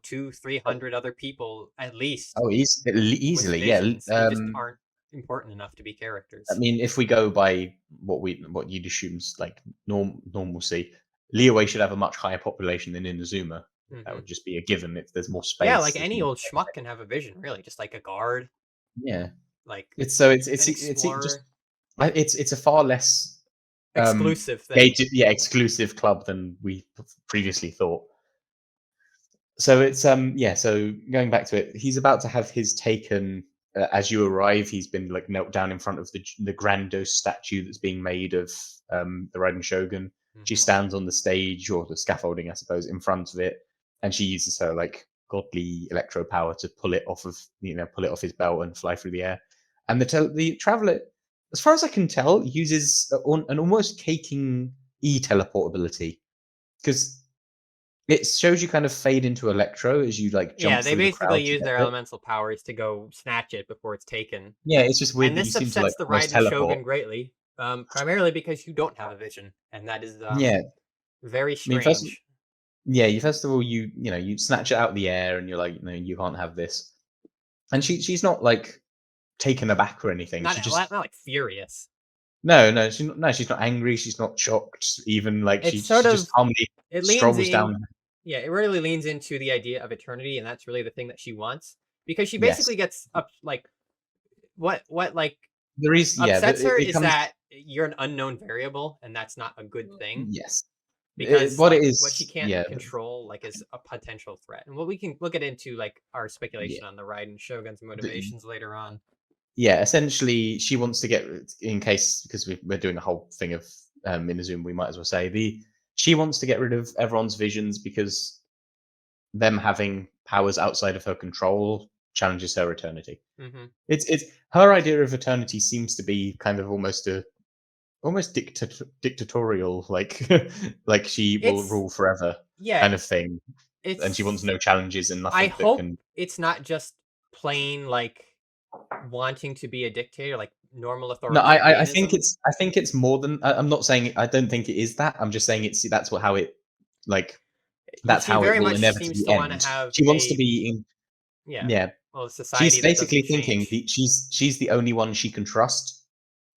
two, 300 other people at least oh, with easily, yeah. visions who just aren't important enough to be I characters. mean, if we go by what you'd assume is like normalcy, Liyue should have a much higher population than Inazuma. That Hmm. would just be a given. If there's more Yeah, space, like there's any more. old schmuck can have a vision, really, just like a guard, Yeah, like it's so an it's just explorer, it's a far less exclusive thing. gated, yeah, exclusive club than we previously thought. So it's yeah. So going back to it, he's about to have his taken. As you arrive, he's been like knelt down in front of the grandiose statue that's being made of the Riding Shogun. She Hmm. stands on the stage or the scaffolding, I suppose, in front of it, and she uses her like godly electro power to pull it off of pull it off his belt and fly through the air. And the traveler, as far as I can tell, uses an almost caking teleportability because it shows you kind of fade into electro as you like Yeah, jump they through the basically crowd to use get their to it. elemental powers to go snatch it before it's taken. Yeah, it's just weird And that you this seem to like upsets the almost Raiden teleport. Shogun greatly, primarily because you don't have a vision, and that is Yeah, very I mean, first, strange. yeah, you first of all you snatch it out of the air and you're like, no, you can't have this. And she's not like taken aback or anything. Not She not just like furious. no, she's not angry. She's not shocked. Even like It's sort she just of calmly it leans strolls in. down. Yeah, it really leans into the idea of eternity, and that's really the thing that she wants. because she Yes. basically gets up like what like There is, yeah, upsets her it is comes, that you're an unknown variable, and that's not a good thing yes. because What it like what she is, can't yeah, control like is a potential threat. And we'll get into like our yeah. speculation on the Raiden Shogun's motivations later on. Yeah, essentially, she wants to get, in case, because we're doing a whole thing of Inazuma, we might as well say she wants to get rid of everyone's visions because them having powers outside of her control challenges her eternity. Hmm. It's her idea of eternity seems to be kind of almost dictatorial, like like she will It's rule forever yeah, kind of thing, and she wants it's no challenges and I nothing that hope can. it's not just plain like wanting to be a dictator, like normal No, authoritarianism. I think it's more than. I'm not saying, I don't think it is that. I'm just saying it's that's what how it, like, that's She how it very will much seems inevitably to want to end. have She wants to a be in. yeah, Yeah, well, a she's society that basically doesn't thinking change. she's the only one she can trust,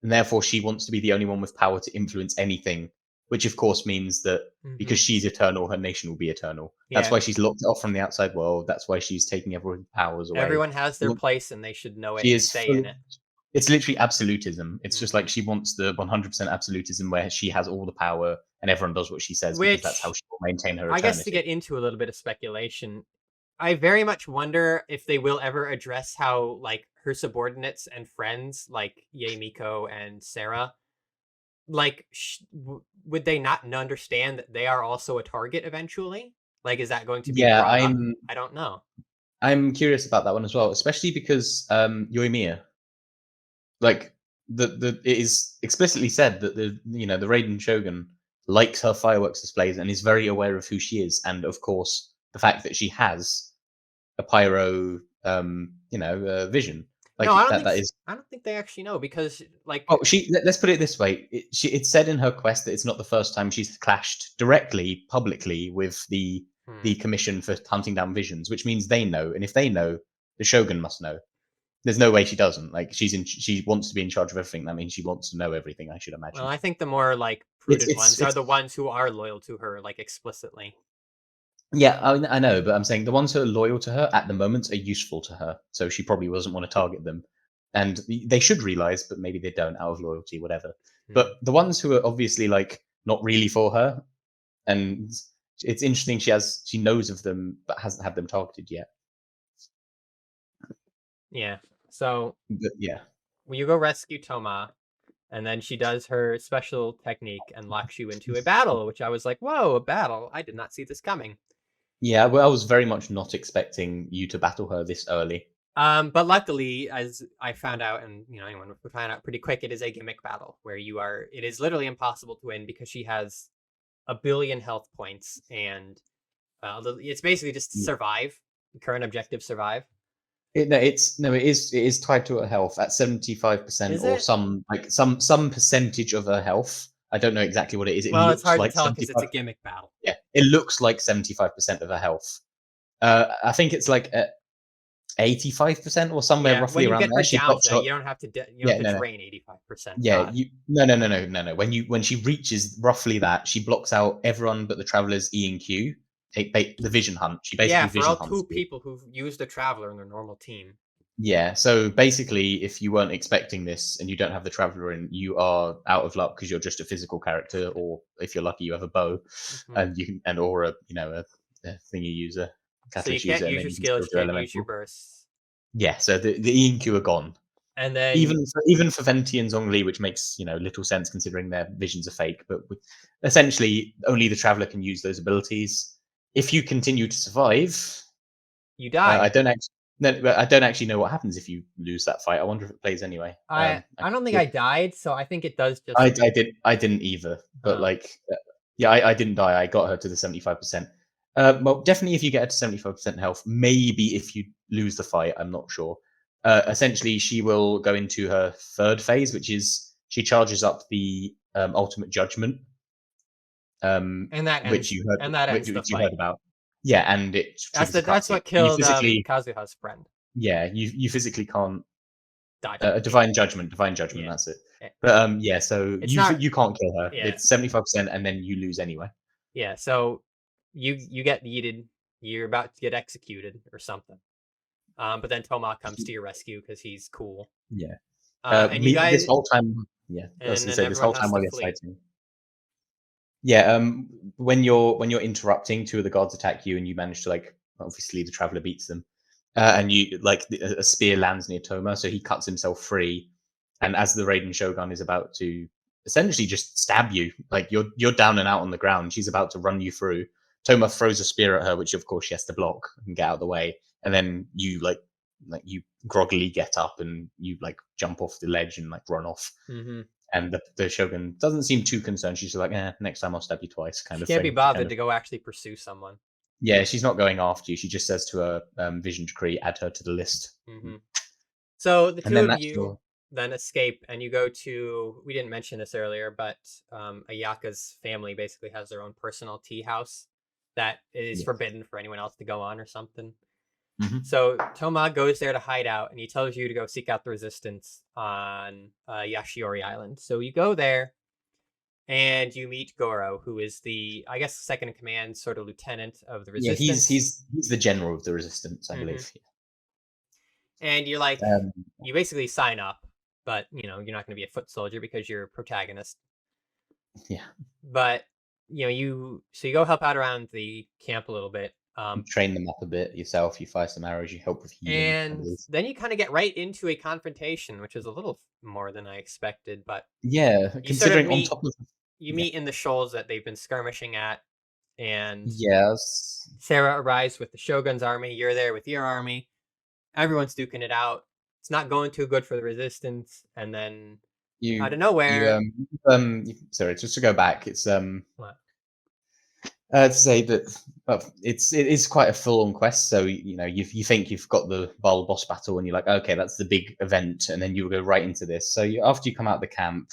and therefore she wants to be the only one with power to influence anything. Which of course means that Hmm. because she's eternal, her nation will be eternal. That's Yeah, why she's locked off from the outside world. That's why she's taking everyone's powers away. everyone has their place and they should know it She and is stay in full. it. It's literally absolutism. It's just like Hmm. she wants the 100% absolutism where she has all the power and everyone does what she says because that's how Which she will maintain her I guess to eternity. get into a little bit of speculation, I very much wonder if they will ever address how like her subordinates and friends like Yae Miko and Sarah like would they not understand that they are also a target eventually? Like is that going to be Yeah, brought up? I don't know. I'm curious about that one as well, especially because Yoimiya, like, it is explicitly said that the Raiden Shogun likes her fireworks displays and is very aware of who she is, and of course the fact that she has a pyro vision, No, like that is. I don't think they actually know because Well, like let's put it this way: it's said in her quest that it's not the first time she's clashed directly, publicly, with hmm, the commission for hunting down visions, which means they know, and if they know, the Shogun must know. There's no way she doesn't. Like, she wants to be in charge of everything. That means she wants to know everything, I should well, imagine. I think the more like It's prudent it's ones are it's the ones who are loyal to her like explicitly. yeah, I know, but I'm saying the ones who are loyal to her at the moment are useful to her, so she probably doesn't want to target them. And they should realize, but maybe they don't out of loyalty, whatever. But Hmm. the ones who are obviously like not really for her, and it's interesting she knows of them but hasn't had them targeted yet. Yeah. So But yeah, when you go rescue Toma, and then she does her special technique and locks you into a battle, which I was like, "Whoa, a battle! I did not see this coming." yeah. Well, I was very much not expecting you to battle her this early. But luckily, as I found out, and anyone would find out pretty quick, it is a gimmick battle where you are. It is literally impossible to win because she has a billion health points, and it's basically just survive. Current objective, survive. It is tied to her health at 75% Is or it? some percentage of her health. I don't know exactly what it is. It Well, it's looks hard to like tell because it's 75. a gimmick battle. Yeah, it looks like 75% of her health. I think it's like at 85% or somewhere Yeah, roughly when you around get there. her She down to blocks that, out. you don't have to. You don't Yeah, have to no, no. drain 85%. Yeah, God. you no. When she reaches roughly that, she blocks out everyone but the travelers E and Q. The vision hunt. She Yeah, basically for vision all hunts two you. people who've used the Traveler in their normal team. Yeah, so basically, if you weren't expecting this and you don't have the traveler in, you are out of luck because you're just a physical character, or if you're lucky, you have a bow, Hmm. and you can, and or a thingy user, So you catalyst can't user, and use then your you can skills, still you do can't use your elemental. bursts. Yeah, so the E and Q are gone. And then Even for Venti and Zhongli, which makes little sense considering their visions are fake, but essentially only the traveler can use those abilities. If you continue to survive, you I die. don't actually. No, but I don't actually know what happens if you lose that fight. I wonder if it plays anyway. I don't think I died, so I think it does just I didn't either, but oh. like, yeah, I didn't die. I got her to the 75%. Well, definitely if you get her to 75% health, maybe if you lose the fight, I'm not sure. Essentially, she will go into her third phase, which is she charges up the ultimate judgment, And that ends the which you heard fight. about. Yeah, and it triggers a That's cutscene. what You killed physically, Kazuha's friend. yeah, you physically can't. Dodge it. Yeah. Divine judgment. Yeah. That's it. Eh, But yeah, so It's not you can't kill her. yeah. It's 75%, and then you lose anyway. Yeah, so you get yeeted, you're about to get executed or something. But then Toma comes to your rescue because he's cool. Yeah. And you This guys, whole time, yeah, I was and gonna then say this everyone whole has time to while you're flee. fighting. Yeah, when you're interrupting, two of the guards attack you, and you manage to like obviously the traveler beats them, and you like a spear lands near Toma, so he cuts himself free, and as the Raiden Shogun is about to essentially just stab you, like you're down and out on the ground, she's about to run you through. Toma throws a spear at her, which of course she has to block and get out of the way, and then you like you groggily get up and you like jump off the ledge and like run off. Hmm. And the shogun doesn't seem too concerned. She's like, next time I'll stab you twice, kind She of can't be thing. Kind bothered of, to go actually pursue someone. yeah, she's not going after you. She just says to her vision decree, add her to the list. Hmm. So the And two then of that's you your, then escape, and you go to. We didn't mention this earlier, but Ayaka's family basically has their own personal tea house that is yeah. forbidden for anyone else to go on or something. Mhm. So Toma goes there to hide out, and he tells you to go seek out the resistance on Yashiori Island. So you go there, and you meet Goro, who is the, I guess, second in command, sort of lieutenant of the Yeah, resistance. he's the general of the resistance, I Hmm. believe. And you're like, Um, you basically sign up, but you're not going to be a foot soldier because you're a protagonist. yeah, But so you go help out around the camp a little bit. you train them up a bit yourself. You fire some arrows. You help with healing, I And believe. then you kind of get right into a confrontation, which is a little more than I expected. But Yeah, you sort of considering on meet top of you yeah, meet in the shoals that they've been skirmishing at, and yes, Sarah arrives with the Shogun's army. You're there with your army. Everyone's duking it out. It's not going too good for the resistance, and then out of you nowhere, sorry, just to go back, it's what? to say that it is quite a full-on quest. So you think you've got the Bal boss battle, and you're like, okay, that's the big event, and then you go right into this. So after you come out of the camp,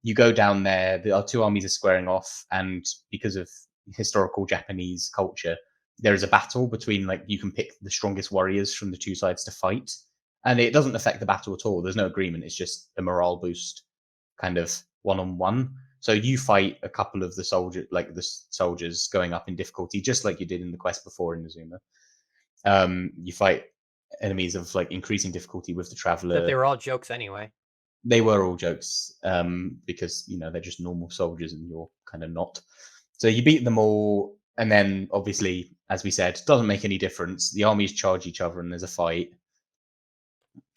you go down there. The two armies are squaring off, and because of historical Japanese culture, there is a battle between like you can pick the strongest warriors from the two sides to fight, and it doesn't affect the battle at all. There's no agreement. It's just a morale boost, kind of one-on-one. So you fight a couple of the soldiers going up in difficulty, just like you did in the quest before in Inazuma. You fight enemies of like increasing difficulty with the That they traveler. were all jokes anyway. They were all jokes because they're just normal soldiers and you're kind of not. So you beat them all, and then obviously, as we said, doesn't make any difference. The armies charge each other, and there's a fight,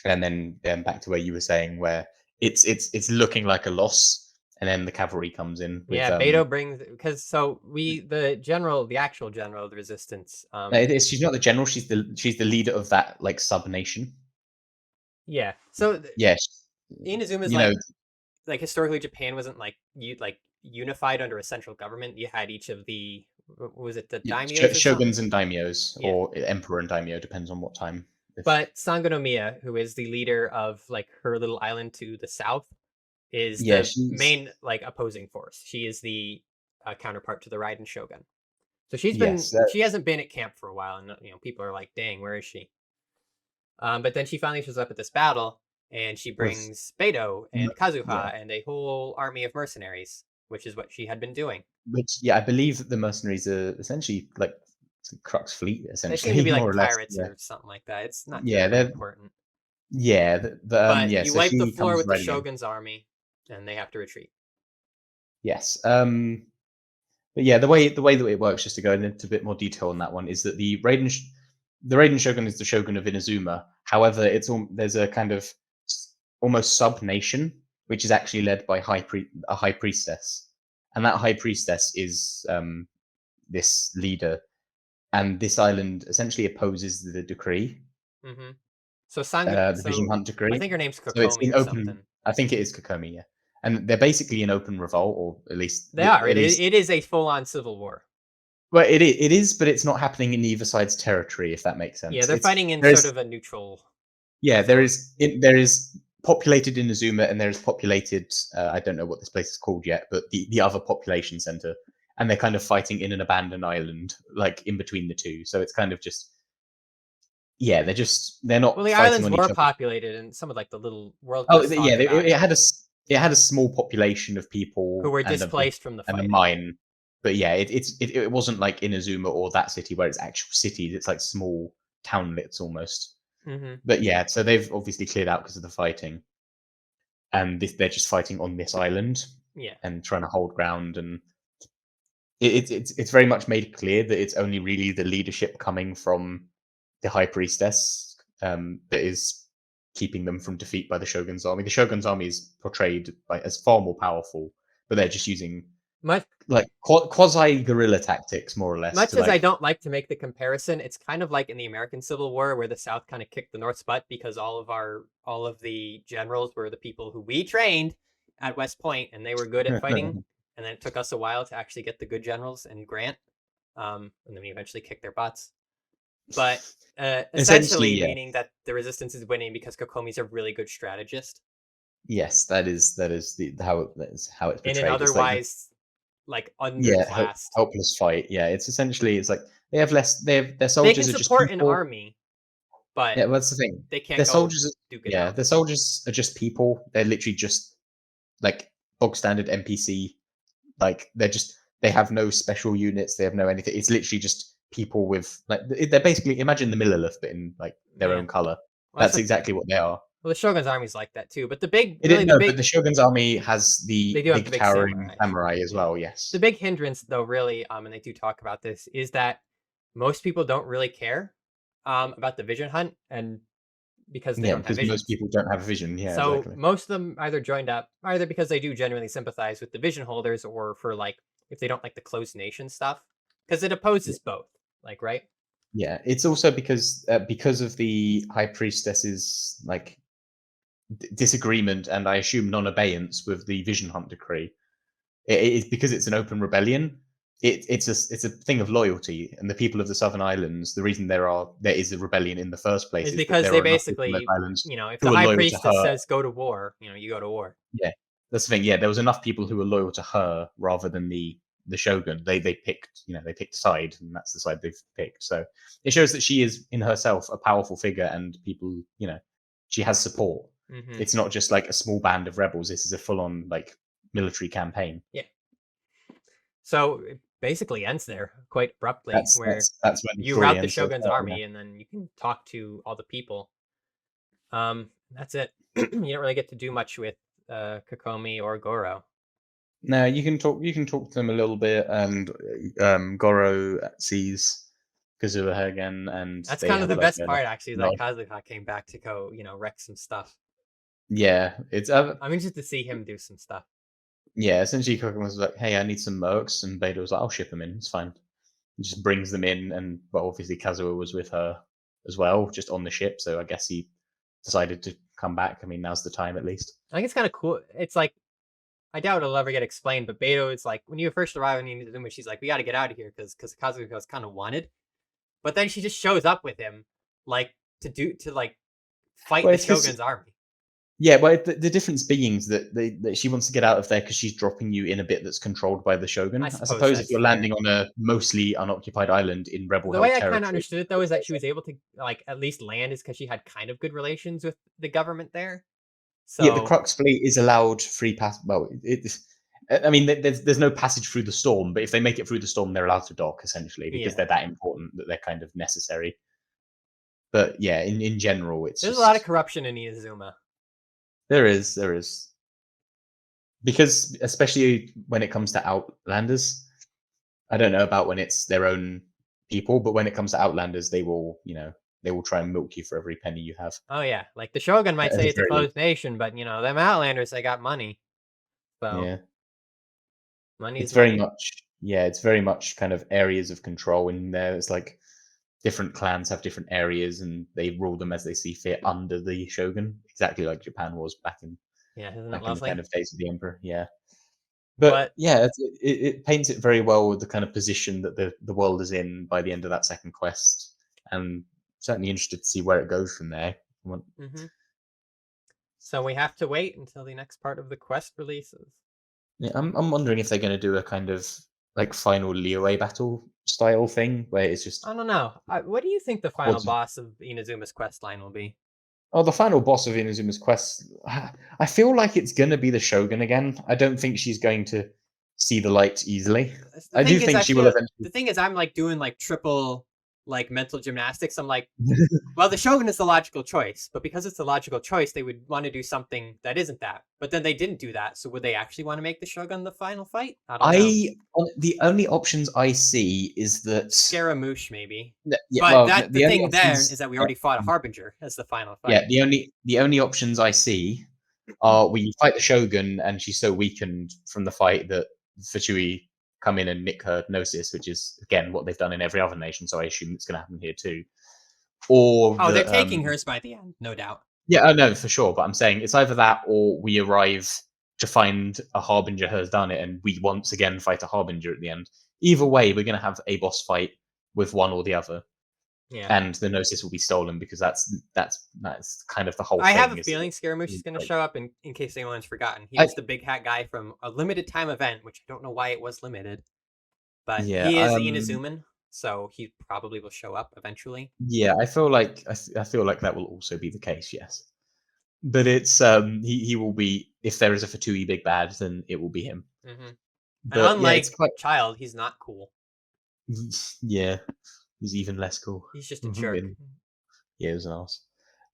and then back to where you were saying, where it's looking like a loss, and then the cavalry comes in with Yeah, Beto brings because so the actual general of the resistance. she's not the general, she's the leader of that like sub nation. Yeah. So Yes, Inazuma is you know, like historically Japan wasn't like unified under a central government. You had each of the was it the daimyos or something? shoguns and daimyos, Yeah. or emperor and daimyo, depends on what time. If But Sangonomiya, who is the leader of like her little island to the south, is yeah, the she's main like opposing force. She is the counterpart to the Raiden Shogun. So she's been yes, she hasn't been at camp for a while, and people are like, "Dang, where is she?" But then she finally shows up at this battle, and she with brings Beto and yeah, Kazuha and a whole army of mercenaries, which is what she had been doing. which yeah, I believe that the mercenaries are essentially like Crux fleet, They seem to essentially be more like or less. pirates Yeah, or something like that. It's not yeah, terribly they're important. yeah, But yeah. you So wipe the she floor comes with the riding in. Shogun's army, and they have to retreat. Yes. But yeah, the way that it works, just to go into a bit more detail on that one, is that the Raiden Shogun is the Shogun of Inazuma. However, there's a kind of almost sub nation which is actually led by a high priestess, and that high priestess is this leader, and this island essentially opposes the decree, Hmm. the Vision So Hunt I decree. think her name's So it's Kokomi in or open. something. I think it is Kokomi, yeah, and they're basically in open revolt, or at least They are. It is a full on civil war. well, it is, but it's not happening in either side's territory, if that makes Yeah, sense. they're It's fighting in sort there's of a neutral yeah, zone. there is populated Inazuma, and there is populated. I don't know what this place is called yet, but the other population center, and they're kind of fighting in an abandoned island, like in between the two. So it's kind of just yeah, they're Well, not the fighting islands on each were other. populated, and some of like the little world Oh quests yeah, talk about it, it had a small population of who people were and displaced from the a fighting. mine, but yeah, it wasn't like Inazuma or that city where it's actual cities. It's like small townlets almost. Hmm. But yeah, so they've obviously cleared out because of the fighting, and they're just fighting on this island Yeah. and trying to hold ground. And it's very much made clear that it's only really the leadership coming from the High Priestess that is keeping them from defeat by the Shogun's army. The Shogun's army is portrayed as far more powerful, but they're just using Much like quasi guerrilla tactics, more or less, much to as I like. don't like to make the comparison, it's kind of like in the American Civil War where the South kind of kicked the North's butt because all of the generals were the people who we trained at West Point, and they were good at fighting. And then it took us a while to actually get the good generals and Grant, and then we eventually kicked their butts. But Essentially, essentially, yeah. meaning that the resistance is winning because Kokomi's a really good strategist Yes, that is how it's in an portrayed. It's like otherwise like yeah, underclassed. helpless fight. Yeah, it's essentially it's like they have less. Their They can soldiers are just support an people. army, but Yeah, well, that's the thing. they can't Their go soldiers, duke it yeah, out. their soldiers are just people. They're literally just like bog standard NPC. Like they have no special units. They have no anything. It's literally just people with like they're basically imagine the Millilith, but in like their Yeah, own color. well, that's That's what. exactly what they are. Well, the Shogun's army's like that too. But the big, It is really, the no, but big, the Shogun's army has they the do have the big big towering samurai. samurai as Yeah, well. the Yes. big hindrance though, really, and they do talk about this, is that most people don't really care, about the vision hunt, and because they Yeah, don't have because most visions. people don't have vision. Yeah, So exactly. most of them either joined up, either because they do genuinely sympathize with the vision holders, or for like if they don't like the closed nation stuff, because it opposes both. Like, right? Yeah, it's also because of the high priestess's like disagreement and I assume non-abeyance with the Vision Hunt decree. It's because it's an open rebellion. It's a thing of loyalty, and the people of the Southern Islands. The reason there is a rebellion in the first place Is is that because there they are enough people on those basically, islands if the who are high loyal to priestess her. says go to war, you go to war. Yeah, that's the thing. Yeah, there was enough people who were loyal to her rather than the shogun. They picked they picked a side, and that's the side they've picked. So it shows that she is in herself a powerful figure, and people she has support. Hmm. It's not just like a small band of rebels. This is a full on like military campaign. Yeah. So it basically ends there quite abruptly, That's where that's that's where the you story rout the ends so shogun's far. Yeah. army, and then you can talk to all the people. That's it. You don't really get to do much with Kokomi or Goro. No, you can talk. You can talk to them a little bit, and Goro sees Kazuha again, and That's they kind of have the like best a part, actually, nod. that Kazuha came back to go, wreck some stuff. Yeah, it's I'm interested to see him do some stuff. yeah. Essentially, Koken was like, "Hey, I need some mercs," and Beta was like, "I'll ship them in. It's fine." He just brings them in, and well, obviously Kazuha was with her as well, just on the ship. So I guess he decided to come back. I mean, now's the time at least. I think it's kind of cool. It's like, I doubt it'll ever get explained, but Beto is like, when you first arrive in Inazuma, she's like, we got to get out of here because Kazuha was kind of wanted. But then she just shows up with him, like, to like fight Well, the it's because Shogun's army. yeah, but the difference being is that she wants to get out of there because she's dropping you in a bit that's controlled by the I shogun. I suppose suppose if that's you're fair. landing on a mostly unoccupied island in The rebel-held way I kind of territory, understood it though is that she was able to like at least land is because she had kind of good relations with the government there. yeah, the So Crux fleet is allowed free pass. Well, I mean, there's no passage through the storm, but if they make it through the storm, they're allowed to dock essentially because yeah, they're that important that they're kind of necessary. But yeah, in general, it's there's a lot of just corruption in Inazuma. there is because especially when it comes to Outlanders, I don't know about when it's their own people, but when it comes to Outlanders, they will try and milk you for every penny you have. Oh yeah, like the Shogun might At say the it's a very closed least. nation, but them Outlanders, they got money. So Yeah. money's It's very money. much yeah, it's very much kind of areas of control in there. It's like different clans have different areas and they rule them as they see fit under the shogun, exactly like Japan was Yeah, isn't it back in the kind lovely? of days of the emperor. Yeah. But But yeah, it paints it very well with the kind of position that the world is in by the end of that second quest, and certainly interested to see where it goes from there. hmm so we have to wait until the next part of the quest releases. Yeah, I'm wondering if they're going to do a kind of like final Liyue battle style thing where it's just I don't know. What do you think the final hordes of. boss of Inazuma's quest line will be? Oh, the final boss of Inazuma's quest. I feel like it's going to be the Shogun again. I don't think she's going to see the light easily. The I do thing is, think I she will feel eventually. the thing is, I'm like doing like triple. like mental gymnastics. I'm like, well, the Shogun is the logical choice, but because it's the logical choice, they would want to do something that isn't that. But then they didn't do that, so would they actually want to make the Shogun the final fight? I don't know. The only options I see is that Scaramouche, maybe. yeah, But well, that the the only thing there options is that we already fought a Harbinger as the final yeah, fight. the only options I see are we fight the Shogun and she's so weakened from the fight that Fuchui come in and nick her Gnosis, which is again what they've done in every other nation, so I assume it's going to happen here too. Or Oh, they're the taking hers by the end, no doubt. yeah, oh no, for sure. But I'm saying it's either that or we arrive to find a Harbinger has done it, and we once again fight a Harbinger at the end. Either way, we're going to have a boss fight with one or the other, Yeah. and the Gnosis will be stolen because that's kind of the whole I thing. have a Is that feeling Scaramouche is it's going to like, show up in case anyone's forgotten. He I was the big hat guy from a limited time event, which I don't know why it was limited, but yeah, he is the Inazuman, so he probably will show up eventually. yeah. I feel like that will also be the case. Yes, but it's he will be if there is a Fatui big bad, then it will be him. Hmm. And But yeah, it's unlike quite Child, he's not cool. yeah. He's even less cool. He's just a jerk. Yeah, it was an ass.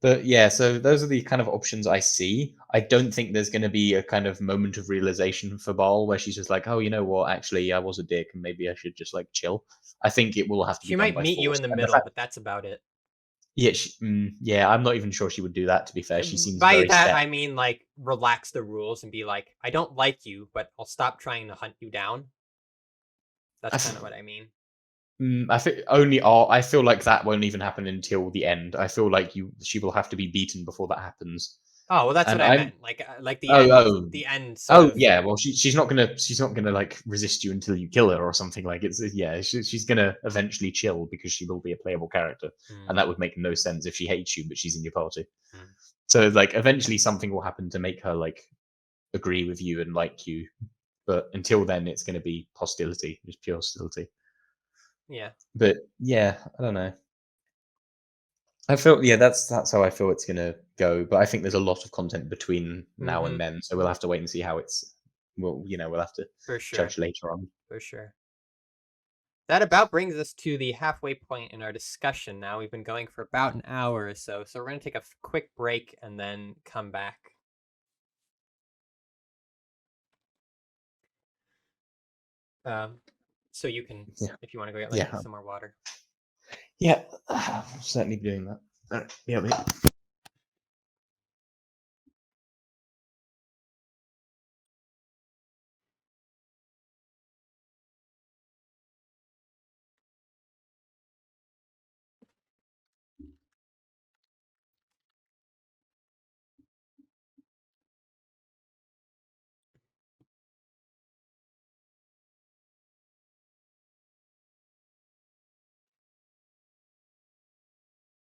But yeah, so those are the kind of options I see. I don't think there's going to be a kind of moment of realization for Bal where she's just like, oh, you know what? Actually, I was a dick, and maybe I should just like chill. I think it will have to be She done might by meet you force. in the And the middle, fact, but that's about it. yeah, yeah, I'm not even sure she would do that. To be fair, she seems By very that set. I mean like relax the rules and be like, I don't like you, but I'll stop trying to hunt you down. I, That's kind f- of what I mean. I think only. I feel like that won't even happen until the end. I feel like she will have to be beaten before that happens. Oh well, that's what And I I'm meant. Like oh oh the end sort oh of. yeah. Well, she's not gonna like resist you until you kill her or something. Like it's yeah. She's gonna eventually chill because she will be a playable character, and Mm, that would make no sense if she hates you but she's in your party. mm. So like eventually something will happen to make her like agree with you and like you. But until then, it's gonna be hostility, just pure hostility. Yeah. But yeah, I don't know. I feel yeah, that's how I feel it's gonna go. But I think there's a lot of content between now Hmm. and then, so we'll have to wait and see how it's. Well, we'll have to For sure. judge later on. For sure. That about brings us to the halfway point in our discussion now. We've been going for about an hour or so, so we're going to take a quick break and then come back. Um, so you can, Yeah, if you want to go get like yeah, some more water. yeah. I'll certainly be doing that. All right, yeah, mate.